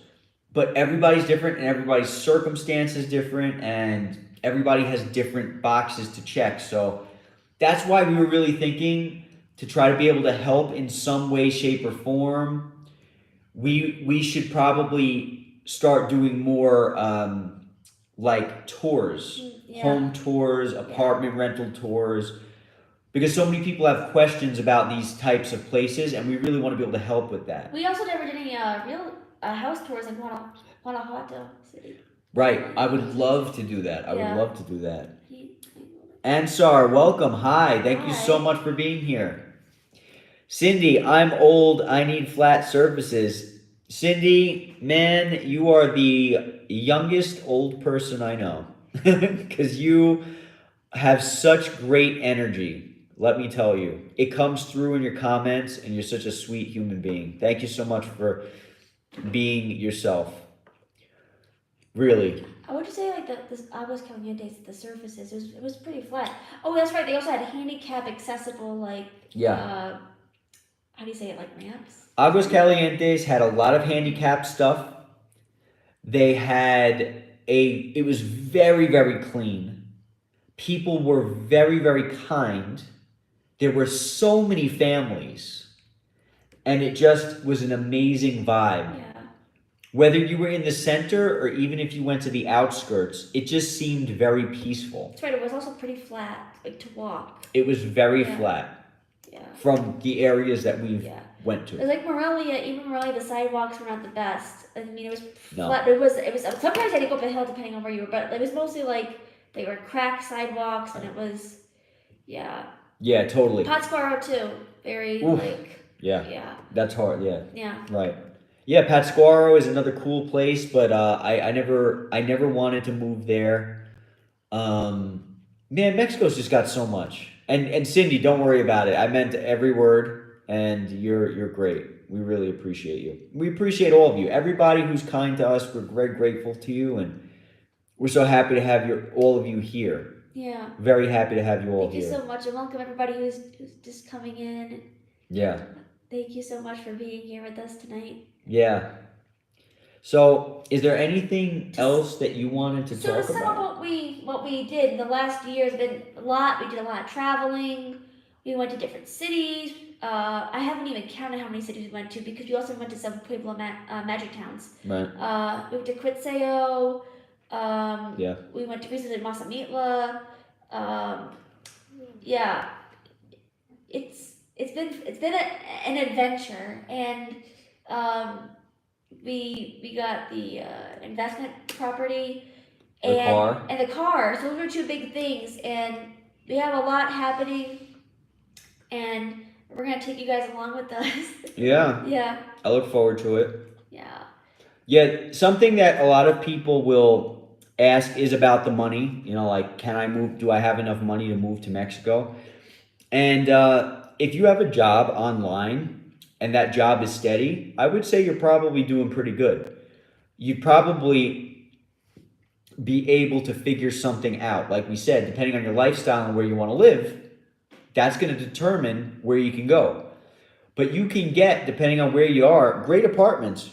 But everybody's different and everybody's circumstance is different and everybody has different boxes to check. So that's why we were really thinking to try to be able to help in some way, shape, or form. We should probably start doing more like tours, home tours, apartment rental tours, because so many people have questions about these types of places, and we really want to be able to help with that. We also never did any real house tours in Guanajuato City. Right. I would love to do that. I would love to do that. Ansar, welcome. Hi. Thank you so much for being here. Cindy, I'm old. I need flat surfaces. Cindy, man, you are the youngest old person I know because you have such great energy. Let me tell you, it comes through in your comments, and you're such a sweet human being. Thank you so much for being yourself. Really. I would just say like this Aguas Calientes, the surfaces, it was pretty flat. Oh, that's right. They also had handicap accessible like how do you say it, like ramps? Aguas Calientes had a lot of handicap stuff. They had it was very, very clean. People were very, very kind. There were so many families, and it just was an amazing vibe. Yeah. Whether you were in the center or even if you went to the outskirts, it just seemed very peaceful. That's right. It was also pretty flat, like to walk. It was very flat. Yeah. From the areas that we went to. It was like Morelia. Even Morelia, the sidewalks were not the best. I mean, it was flat. It was. Sometimes you had to go up a hill depending on where you were, but it was mostly like they were cracked sidewalks, and it was, Yeah, totally. Pátzcuaro too. Very like. Yeah. That's hard. Yeah. Yeah. Right. Yeah, Pátzcuaro is another cool place, but I never wanted to move there. Man, Mexico's just got so much. And Cindy, don't worry about it. I meant every word, and you're great. We really appreciate you. We appreciate all of you. Everybody who's kind to us, we're very grateful to you, and we're so happy to have all of you here. Yeah. Very happy to have you all here. Thank you so much, and welcome everybody who's just coming in. Yeah. Thank you so much for being here with us tonight. Yeah. So, is there anything else that you wanted to talk about? So, some of what we did in the last year has been a lot. We did a lot of traveling. We went to different cities. I haven't even counted how many cities we went to because we also went to some Pueblo magic towns. Right. We went to Quetzeo. Yeah. We went to visited Mazamitla. Yeah. It's been an adventure, and we got the investment property and the car. So those were two big things, and we have a lot happening, and we're gonna take you guys along with us. Yeah. Yeah. I look forward to it. Yeah. Yeah, something that a lot of people will ask is about the money. You know, like, can I move? Do I have enough money to move to Mexico? And if you have a job online and that job is steady, I would say you're probably doing pretty good. You'd probably be able to figure something out. Like we said, depending on your lifestyle and where you want to live, that's going to determine where you can go. But you can get, depending on where you are, great apartments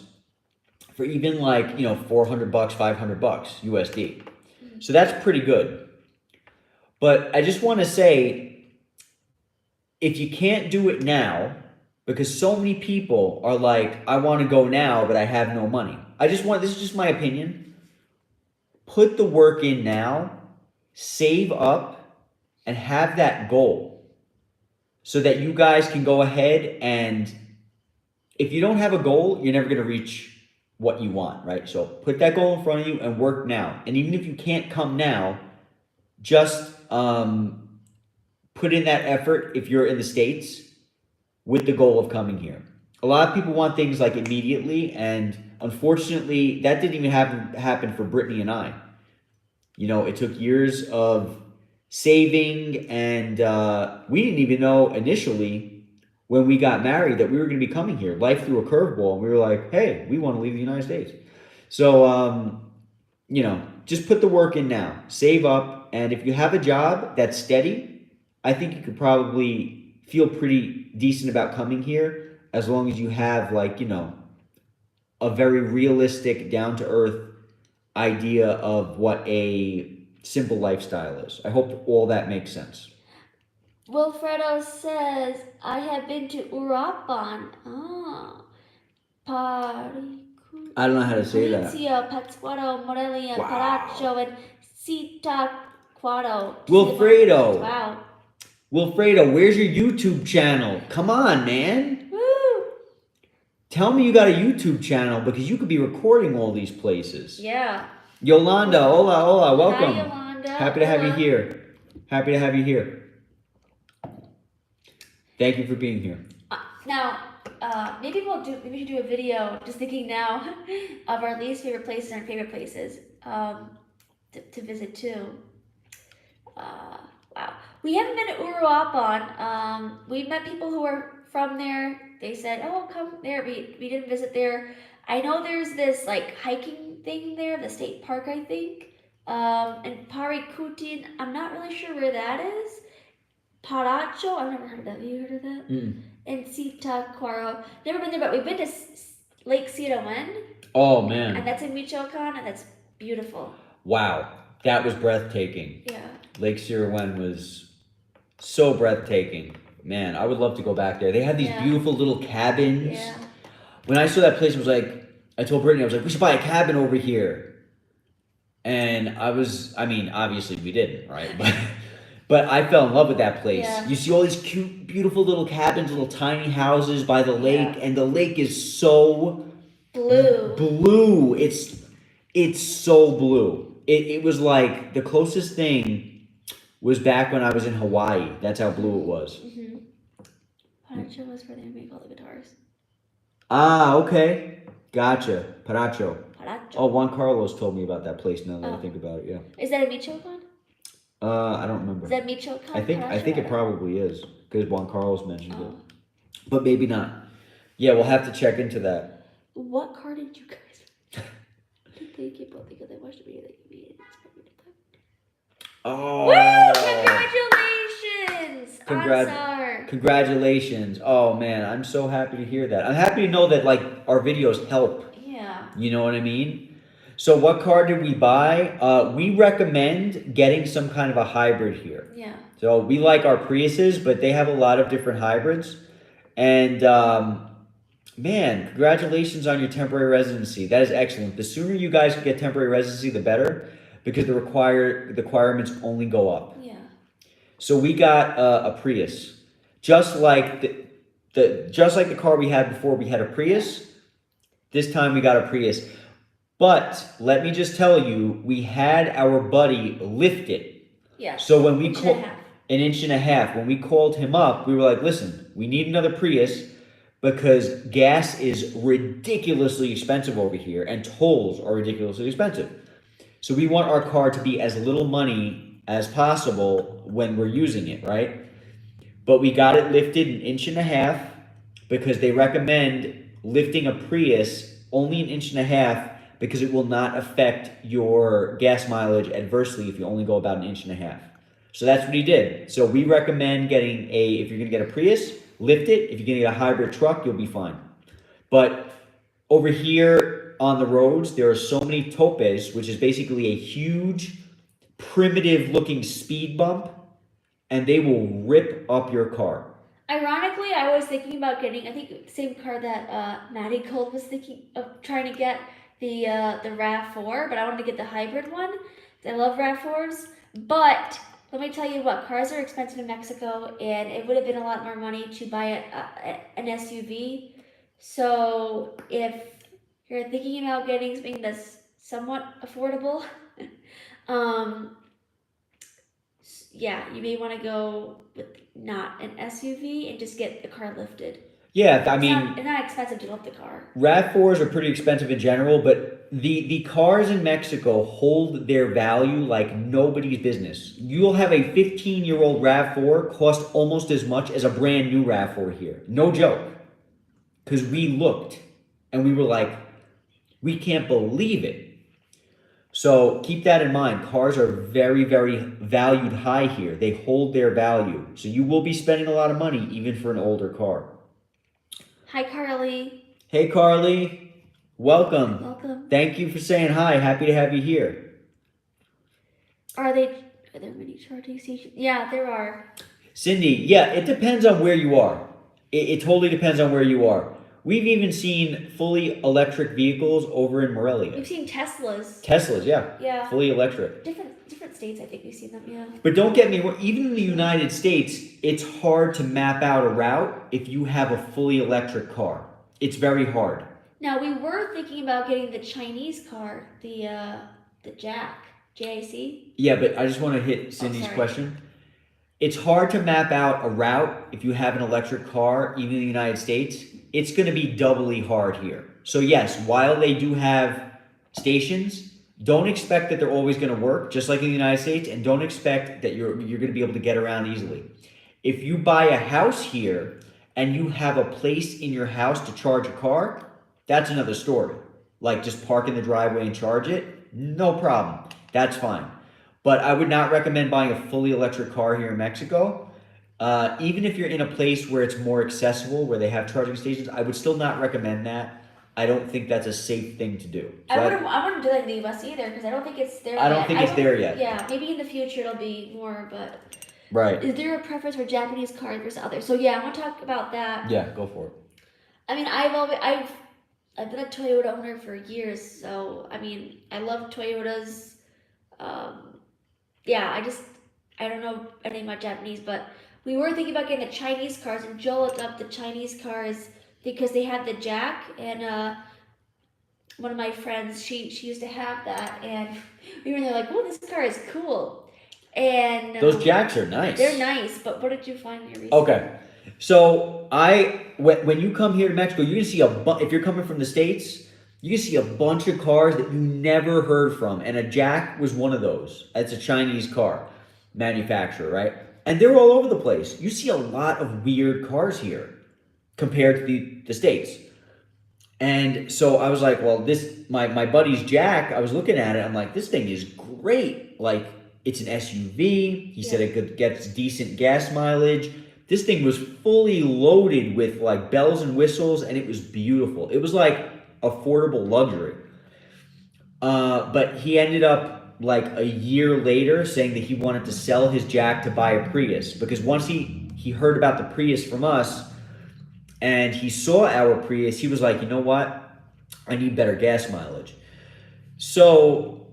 for even like, $400, $500 USD. So that's pretty good. But I just want to say, if you can't do it now, because so many people are like, I want to go now, but I have no money. This is just my opinion. Put the work in now, save up, and have that goal so that you guys can go ahead and if you don't have a goal, you're never going to reach what you want, right? So put that goal in front of you and work now. And even if you can't come now, just put in that effort if you're in the States with the goal of coming here. A lot of people want things like immediately, and unfortunately, that didn't even happen for Brittany and I. You know, it took years of saving, and we didn't even know initially when we got married that we were going to be coming here. Life threw a curveball, and we were like, hey, we want to leave the United States. So, you know, just put the work in now. Save up, and if you have a job that's steady, I think you could probably feel pretty decent about coming here as long as you have, like, you know, a very realistic, down-to-earth idea of what a simple lifestyle is. I hope all that makes sense. Wilfredo says, I have been to Uruapan. I don't know how to say that. Pátzcuaro, Morelia, Wow. Paracho, and Zitácuaro. Wilfredo. Wow. Wilfredo, where's your YouTube channel? Come on, man. Woo! Tell me you got a YouTube channel because you could be recording all these places. Yeah. Yolanda, hola, welcome. Hi, Yolanda. Happy to have you here. Happy to have you here. Thank you for being here. Now, maybe we should do a video, just thinking now, of our least favorite places and our favorite places to visit too. Wow. We haven't been to Uruapan. We met people who are from there. They said, oh, come there. We didn't visit there. I know there's this like hiking thing there, the state park, I think. And Parikutin, I'm not really sure where that is. Paracho, I've never heard of that. Have you heard of that? And Zitácuaro. Never been there, but we've been to Lake Sirawen. Oh, man. And that's in Michoacan, and that's beautiful. Wow. That was breathtaking. Yeah. Lake Sirawen was so breathtaking. Man, I would love to go back there. They had these beautiful little cabins. Yeah. When I saw that place, I told Brittany, I was like, we should buy a cabin over here. And obviously we didn't, right? But I fell in love with that place. Yeah. You see all these cute, beautiful little cabins, little tiny houses by the lake, and the lake is so blue. It's so blue. It was like the closest thing was back when I was in Hawaii. That's how blue it was. Paracho was where they make all the guitars. Ah, okay. Gotcha. Paracho. Oh, Juan Carlos told me about that place now that I think about it, yeah. Is that in Michoacan? I don't remember. Is that Michoacan? I think it probably is, because Juan Carlos mentioned it. But maybe not. Yeah, we'll have to check into that. What car did you guys? Oh! Woo! Congratulations! Ansar. Congratulations. Oh, man, I'm so happy to hear that. I'm happy to know that, like, our videos help. Yeah. You know what I mean? So what car did we buy? We recommend getting some kind of a hybrid here. Yeah. So we like our Priuses, but they have a lot of different hybrids. And, man, congratulations on your temporary residency. That is excellent. The sooner you guys can get temporary residency, the better, because the requirements only go up. Yeah. So we got a Prius, just like the car we had before. We had a Prius. This time we got a Prius. But let me just tell you, we had our buddy lift it. Yeah. So when we called an inch and a half, when we called him up, we were like, listen, we need another Prius because gas is ridiculously expensive over here and tolls are ridiculously expensive. So we want our car to be as little money as possible when we're using it, right? But we got it lifted an inch and a half because they recommend lifting a Prius only an inch and a half because it will not affect your gas mileage adversely if you only go about an inch and a half. So that's what he did. So we recommend getting if you're gonna get a Prius, lift it. If you're gonna get a hybrid truck, you'll be fine. But over here on the roads, there are so many topes, which is basically a huge primitive looking speed bump, and they will rip up your car. Ironically, I was thinking about getting, I think the same car that Maddie Cole was thinking of trying to get, the RAV4, but I wanted to get the hybrid one. I love RAV4s, but let me tell you what, cars are expensive in Mexico, and it would have been a lot more money to buy an SUV. So if you're thinking about getting something that's somewhat affordable, um, yeah, you may want to go with not an SUV and just get the car lifted. Yeah, I It's mean, not expensive to lift the car. RAV4s are pretty expensive in general, but the cars in Mexico hold their value like nobody's business. You'll have a 15-year-old RAV4 cost almost as much as a brand new RAV4 here. No joke. Because we looked and we were like, we can't believe it. So keep that in mind. Cars are very, very valued high here. They hold their value. So you will be spending a lot of money even for an older car. Hi, Carly. Hey, Carly. Welcome. Welcome. Thank you for saying hi. Happy to have you here. Are there many charging stations? Yeah, there are. Cindy, yeah, it depends on where you are. It totally depends on where you are. We've even seen fully electric vehicles over in Morelia. We've seen Teslas. Teslas, yeah. Yeah. Fully electric. Different states, I think we've seen them, yeah. But don't get me wrong, even in the United States, it's hard to map out a route if you have a fully electric car. It's very hard. Now, we were thinking about getting the Chinese car, the Jack, JIC. Yeah, but I just want to hit Cindy's question. It's hard to map out a route if you have an electric car, even in the United States. It's going to be doubly hard here. So yes, while they do have stations, don't expect that they're always going to work, just like in the United States, and don't expect that you're going to be able to get around easily. If you buy a house here and you have a place in your house to charge a car, that's another story. Like just park in the driveway and charge it, no problem. That's fine. But I would not recommend buying a fully electric car here in Mexico. Even if you're in a place where it's more accessible, where they have charging stations, I would still not recommend that. I don't think that's a safe thing to do. So I wouldn't do that in the US either, because I don't think it's there yet. I don't think it's there yet. Yeah, maybe in the future it'll be more, but... Right. Is there a preference for Japanese cars versus others? So yeah, I want to talk about that. Yeah, go for it. I mean, I've been a Toyota owner for years, so I mean, I love Toyotas. Yeah, I don't know anything about Japanese, but we were thinking about getting the Chinese cars, and Joel looked up the Chinese cars because they had the Jack, and one of my friends, she used to have that, and we were there like, oh, this car is cool. And those Jacks are nice. They're nice, but what did you find in your research? Okay, so when you come here to Mexico, you're gonna see if you're coming from the States, you can see a bunch of cars that you never heard from, and a Jack was one of those. It's a Chinese car manufacturer, right? And they're all over the place. You see a lot of weird cars here compared to the States. And so I was like, well, my buddy's Jack, I was looking at it, I'm like, this thing is great. Like, it's an SUV. He said it could get decent gas mileage. This thing was fully loaded with like bells and whistles, and it was beautiful. It was like affordable luxury. But he ended up like a year later saying that he wanted to sell his Jack to buy a Prius, because once he heard about the Prius from us and he saw our Prius, he was like, you know what? I need better gas mileage. So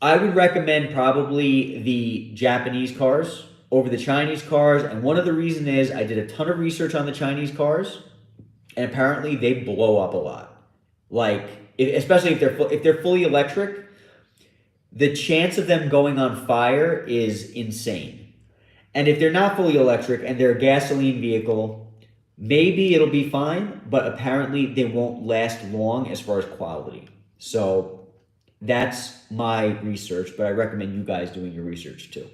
I would recommend probably the Japanese cars over the Chinese cars. And one of the reasons is I did a ton of research on the Chinese cars, and apparently they blow up a lot. Like, especially if they're fully electric, the chance of them going on fire is insane. And if they're not fully electric and they're a gasoline vehicle, maybe it'll be fine, but apparently they won't last long as far as quality. So that's my research, but I recommend you guys doing your research too.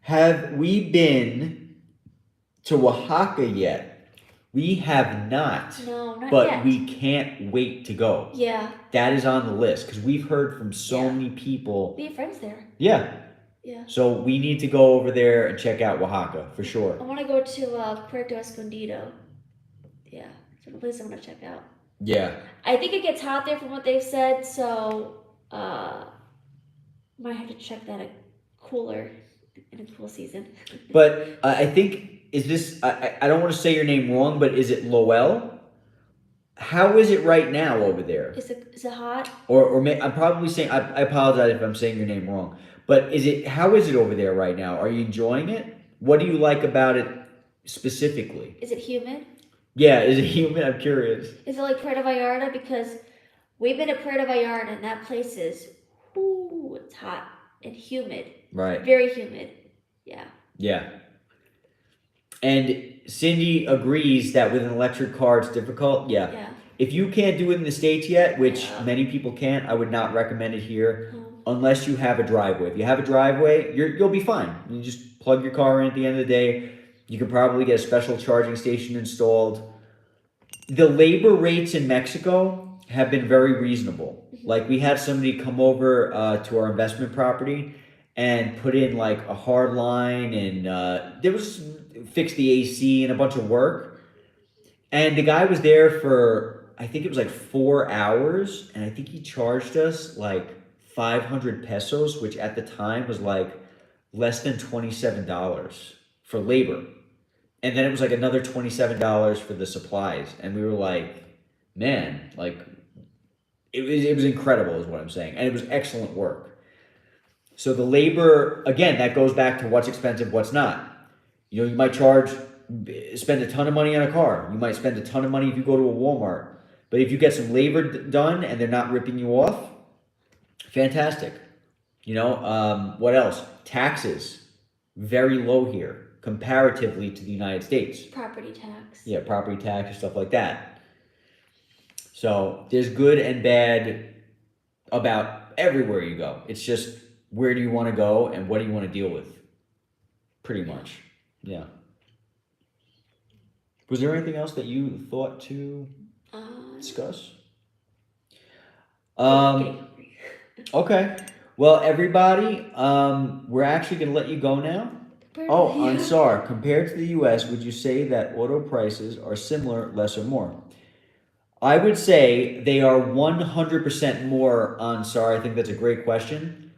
Have we been to Oaxaca yet? We have not. No, not but yet. We can't wait to go. Yeah. That is on the list because we've heard from so many people. We have friends there. Yeah. Yeah. So we need to go over there and check out Oaxaca for sure. I want to go to Puerto Escondido. Yeah, it's a place I want to check out. Yeah. I think it gets hot there from what they've said, so Might have to check that a cooler in a cool season. But I think, is this, I don't want to say your name wrong, but is it Lowell? How is it right now over there? Is it hot? I'm probably saying, I apologize if I'm saying your name wrong, but how is it over there right now? Are you enjoying it? What do you like about it specifically? Is it humid? Yeah, is it humid? I'm curious. Is it like Puerto Vallarta? Because we've been to Puerto Vallarta and that place is, it's hot and humid. Right. Very humid. Yeah. Yeah. And Cindy agrees that with an electric car it's difficult. Yeah. Yeah. If you can't do it in the States yet, which Yeah. many people can't, I would not recommend it here No. unless you have a driveway. If you have a driveway, you'll be fine. You just plug your car in at the end of the day. You can probably get a special charging station installed. The labor rates in Mexico have been very reasonable. Like we had somebody come over to our investment property and put in like a hard line and fix the AC and a bunch of work. And the guy was there for, I think it was like 4 hours, and I think he charged us like 500 pesos, which at the time was like less than $27 for labor. And then it was like another $27 for the supplies. And we were like, man, like it was incredible is what I'm saying. And it was excellent work. So the labor, again, that goes back to what's expensive, what's not. You know, you might spend a ton of money on a car. You might spend a ton of money if you go to a Walmart. But if you get some labor done and they're not ripping you off, fantastic. You know, what else? Taxes, very low here comparatively to the United States. Property tax. Yeah, property tax and stuff like that. So there's good and bad about everywhere you go. It's just where do you want to go and what do you want to deal with? Pretty much. Yeah. Was there anything else that you thought to discuss? Okay. Well, everybody, we're actually going to let you go now. I'm sorry. Compared to the U.S., would you say that auto prices are similar, less, or more? I would say they are 100% more on SAR. I think that's a great question.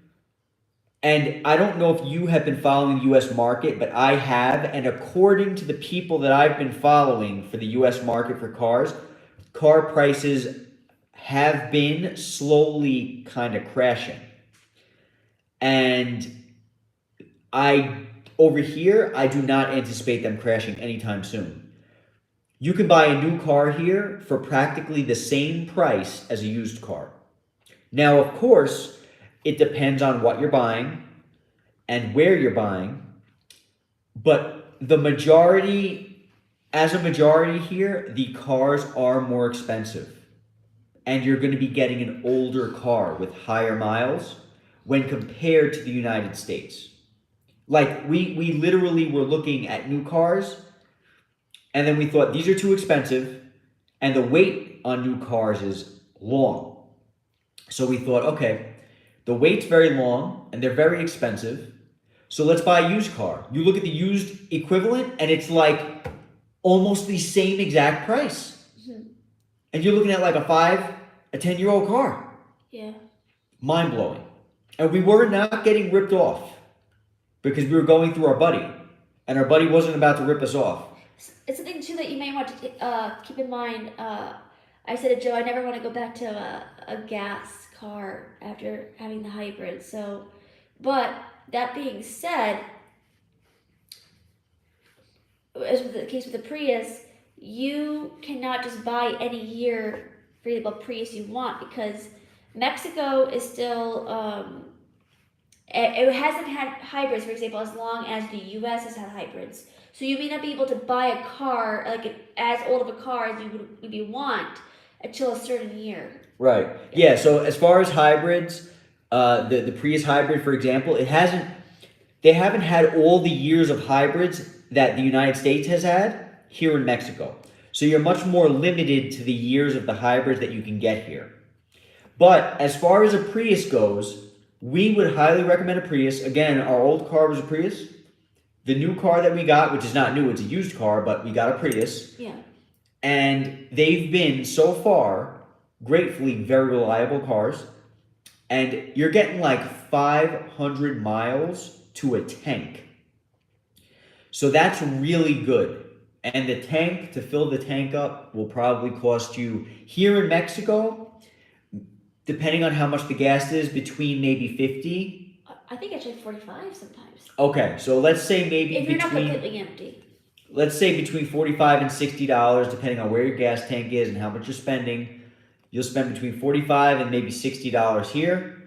And I don't know if you have been following the U.S. market, but I have. And according to the people that I've been following for the U.S. market for cars, car prices have been slowly kind of crashing. And over here, I do not anticipate them crashing anytime soon. You can buy a new car here for practically the same price as a used car. Now, of course, it depends on what you're buying and where you're buying, but as a majority here, the cars are more expensive. And you're going to be getting an older car with higher miles when compared to the United States. Like, we literally were looking at new cars, and then we thought, these are too expensive, and the wait on new cars is long. So we thought, okay, the wait's very long, and they're very expensive, so let's buy a used car. You look at the used equivalent, and it's like almost the same exact price. Mm-hmm. And you're looking at like a 10-year-old car. Yeah. Mind-blowing. And we were not getting ripped off because we were going through our buddy, and our buddy wasn't about to rip us off. It's something too that you may want to keep in mind. I said to Joe, I never want to go back to a gas car after having the hybrid. So, but that being said, as with the case with the Prius, you cannot just buy any year for the Prius you want because Mexico is still. It hasn't had hybrids, for example, as long as the U.S. has had hybrids. So you may not be able to buy a car, like as old of a car as you want, until a certain year. Right. Yeah, so as far as hybrids, the Prius hybrid, for example, they haven't had all the years of hybrids that the United States has had here in Mexico. So you're much more limited to the years of the hybrids that you can get here. But as far as a Prius goes, we would highly recommend a Prius. Again, our old car was a Prius. The new car that we got, which is not new, it's a used car, but we got a Prius. Yeah. And they've been, so far, gratefully very reliable cars. And you're getting like 500 miles to a tank. So that's really good. And the tank, to fill the tank up, will probably cost you, here in Mexico, depending on how much the gas is, between maybe 50. I think it's like 45 sometimes. Okay, so let's say maybe If you're not between, completely empty. let's say between $45 and $60, depending on where your gas tank is and how much you're spending. You'll spend between $45 and maybe $60 here.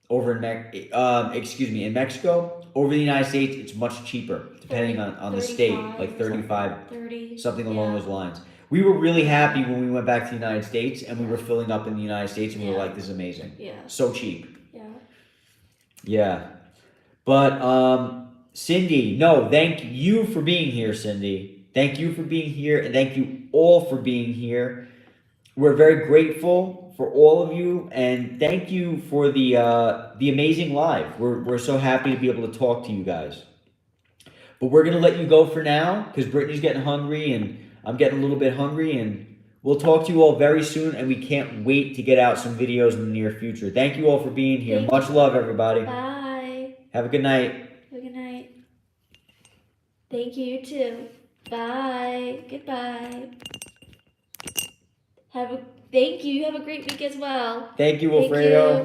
Over in in Mexico. Over the United States, it's much cheaper, depending on the state, like 35, 30, something along those lines. We were really happy when we went back to the United States and we were filling up in the United States and we were like, this is amazing. Yeah. So cheap. Yeah. Yeah. But Cindy, no, thank you for being here, Cindy. Thank you for being here, and thank you all for being here. We're very grateful for all of you, and thank you for the amazing live. We're so happy to be able to talk to you guys. But we're gonna let you go for now because Brittany's getting hungry, and I'm getting a little bit hungry, and we'll talk to you all very soon. And we can't wait to get out some videos in the near future. Thank you all for being here. Much love, everybody. Bye. Have a good night. Have a good night. Thank you too. Bye. Goodbye. Thank you. Have a great week as well. Thank you, Thank Alfredo. you.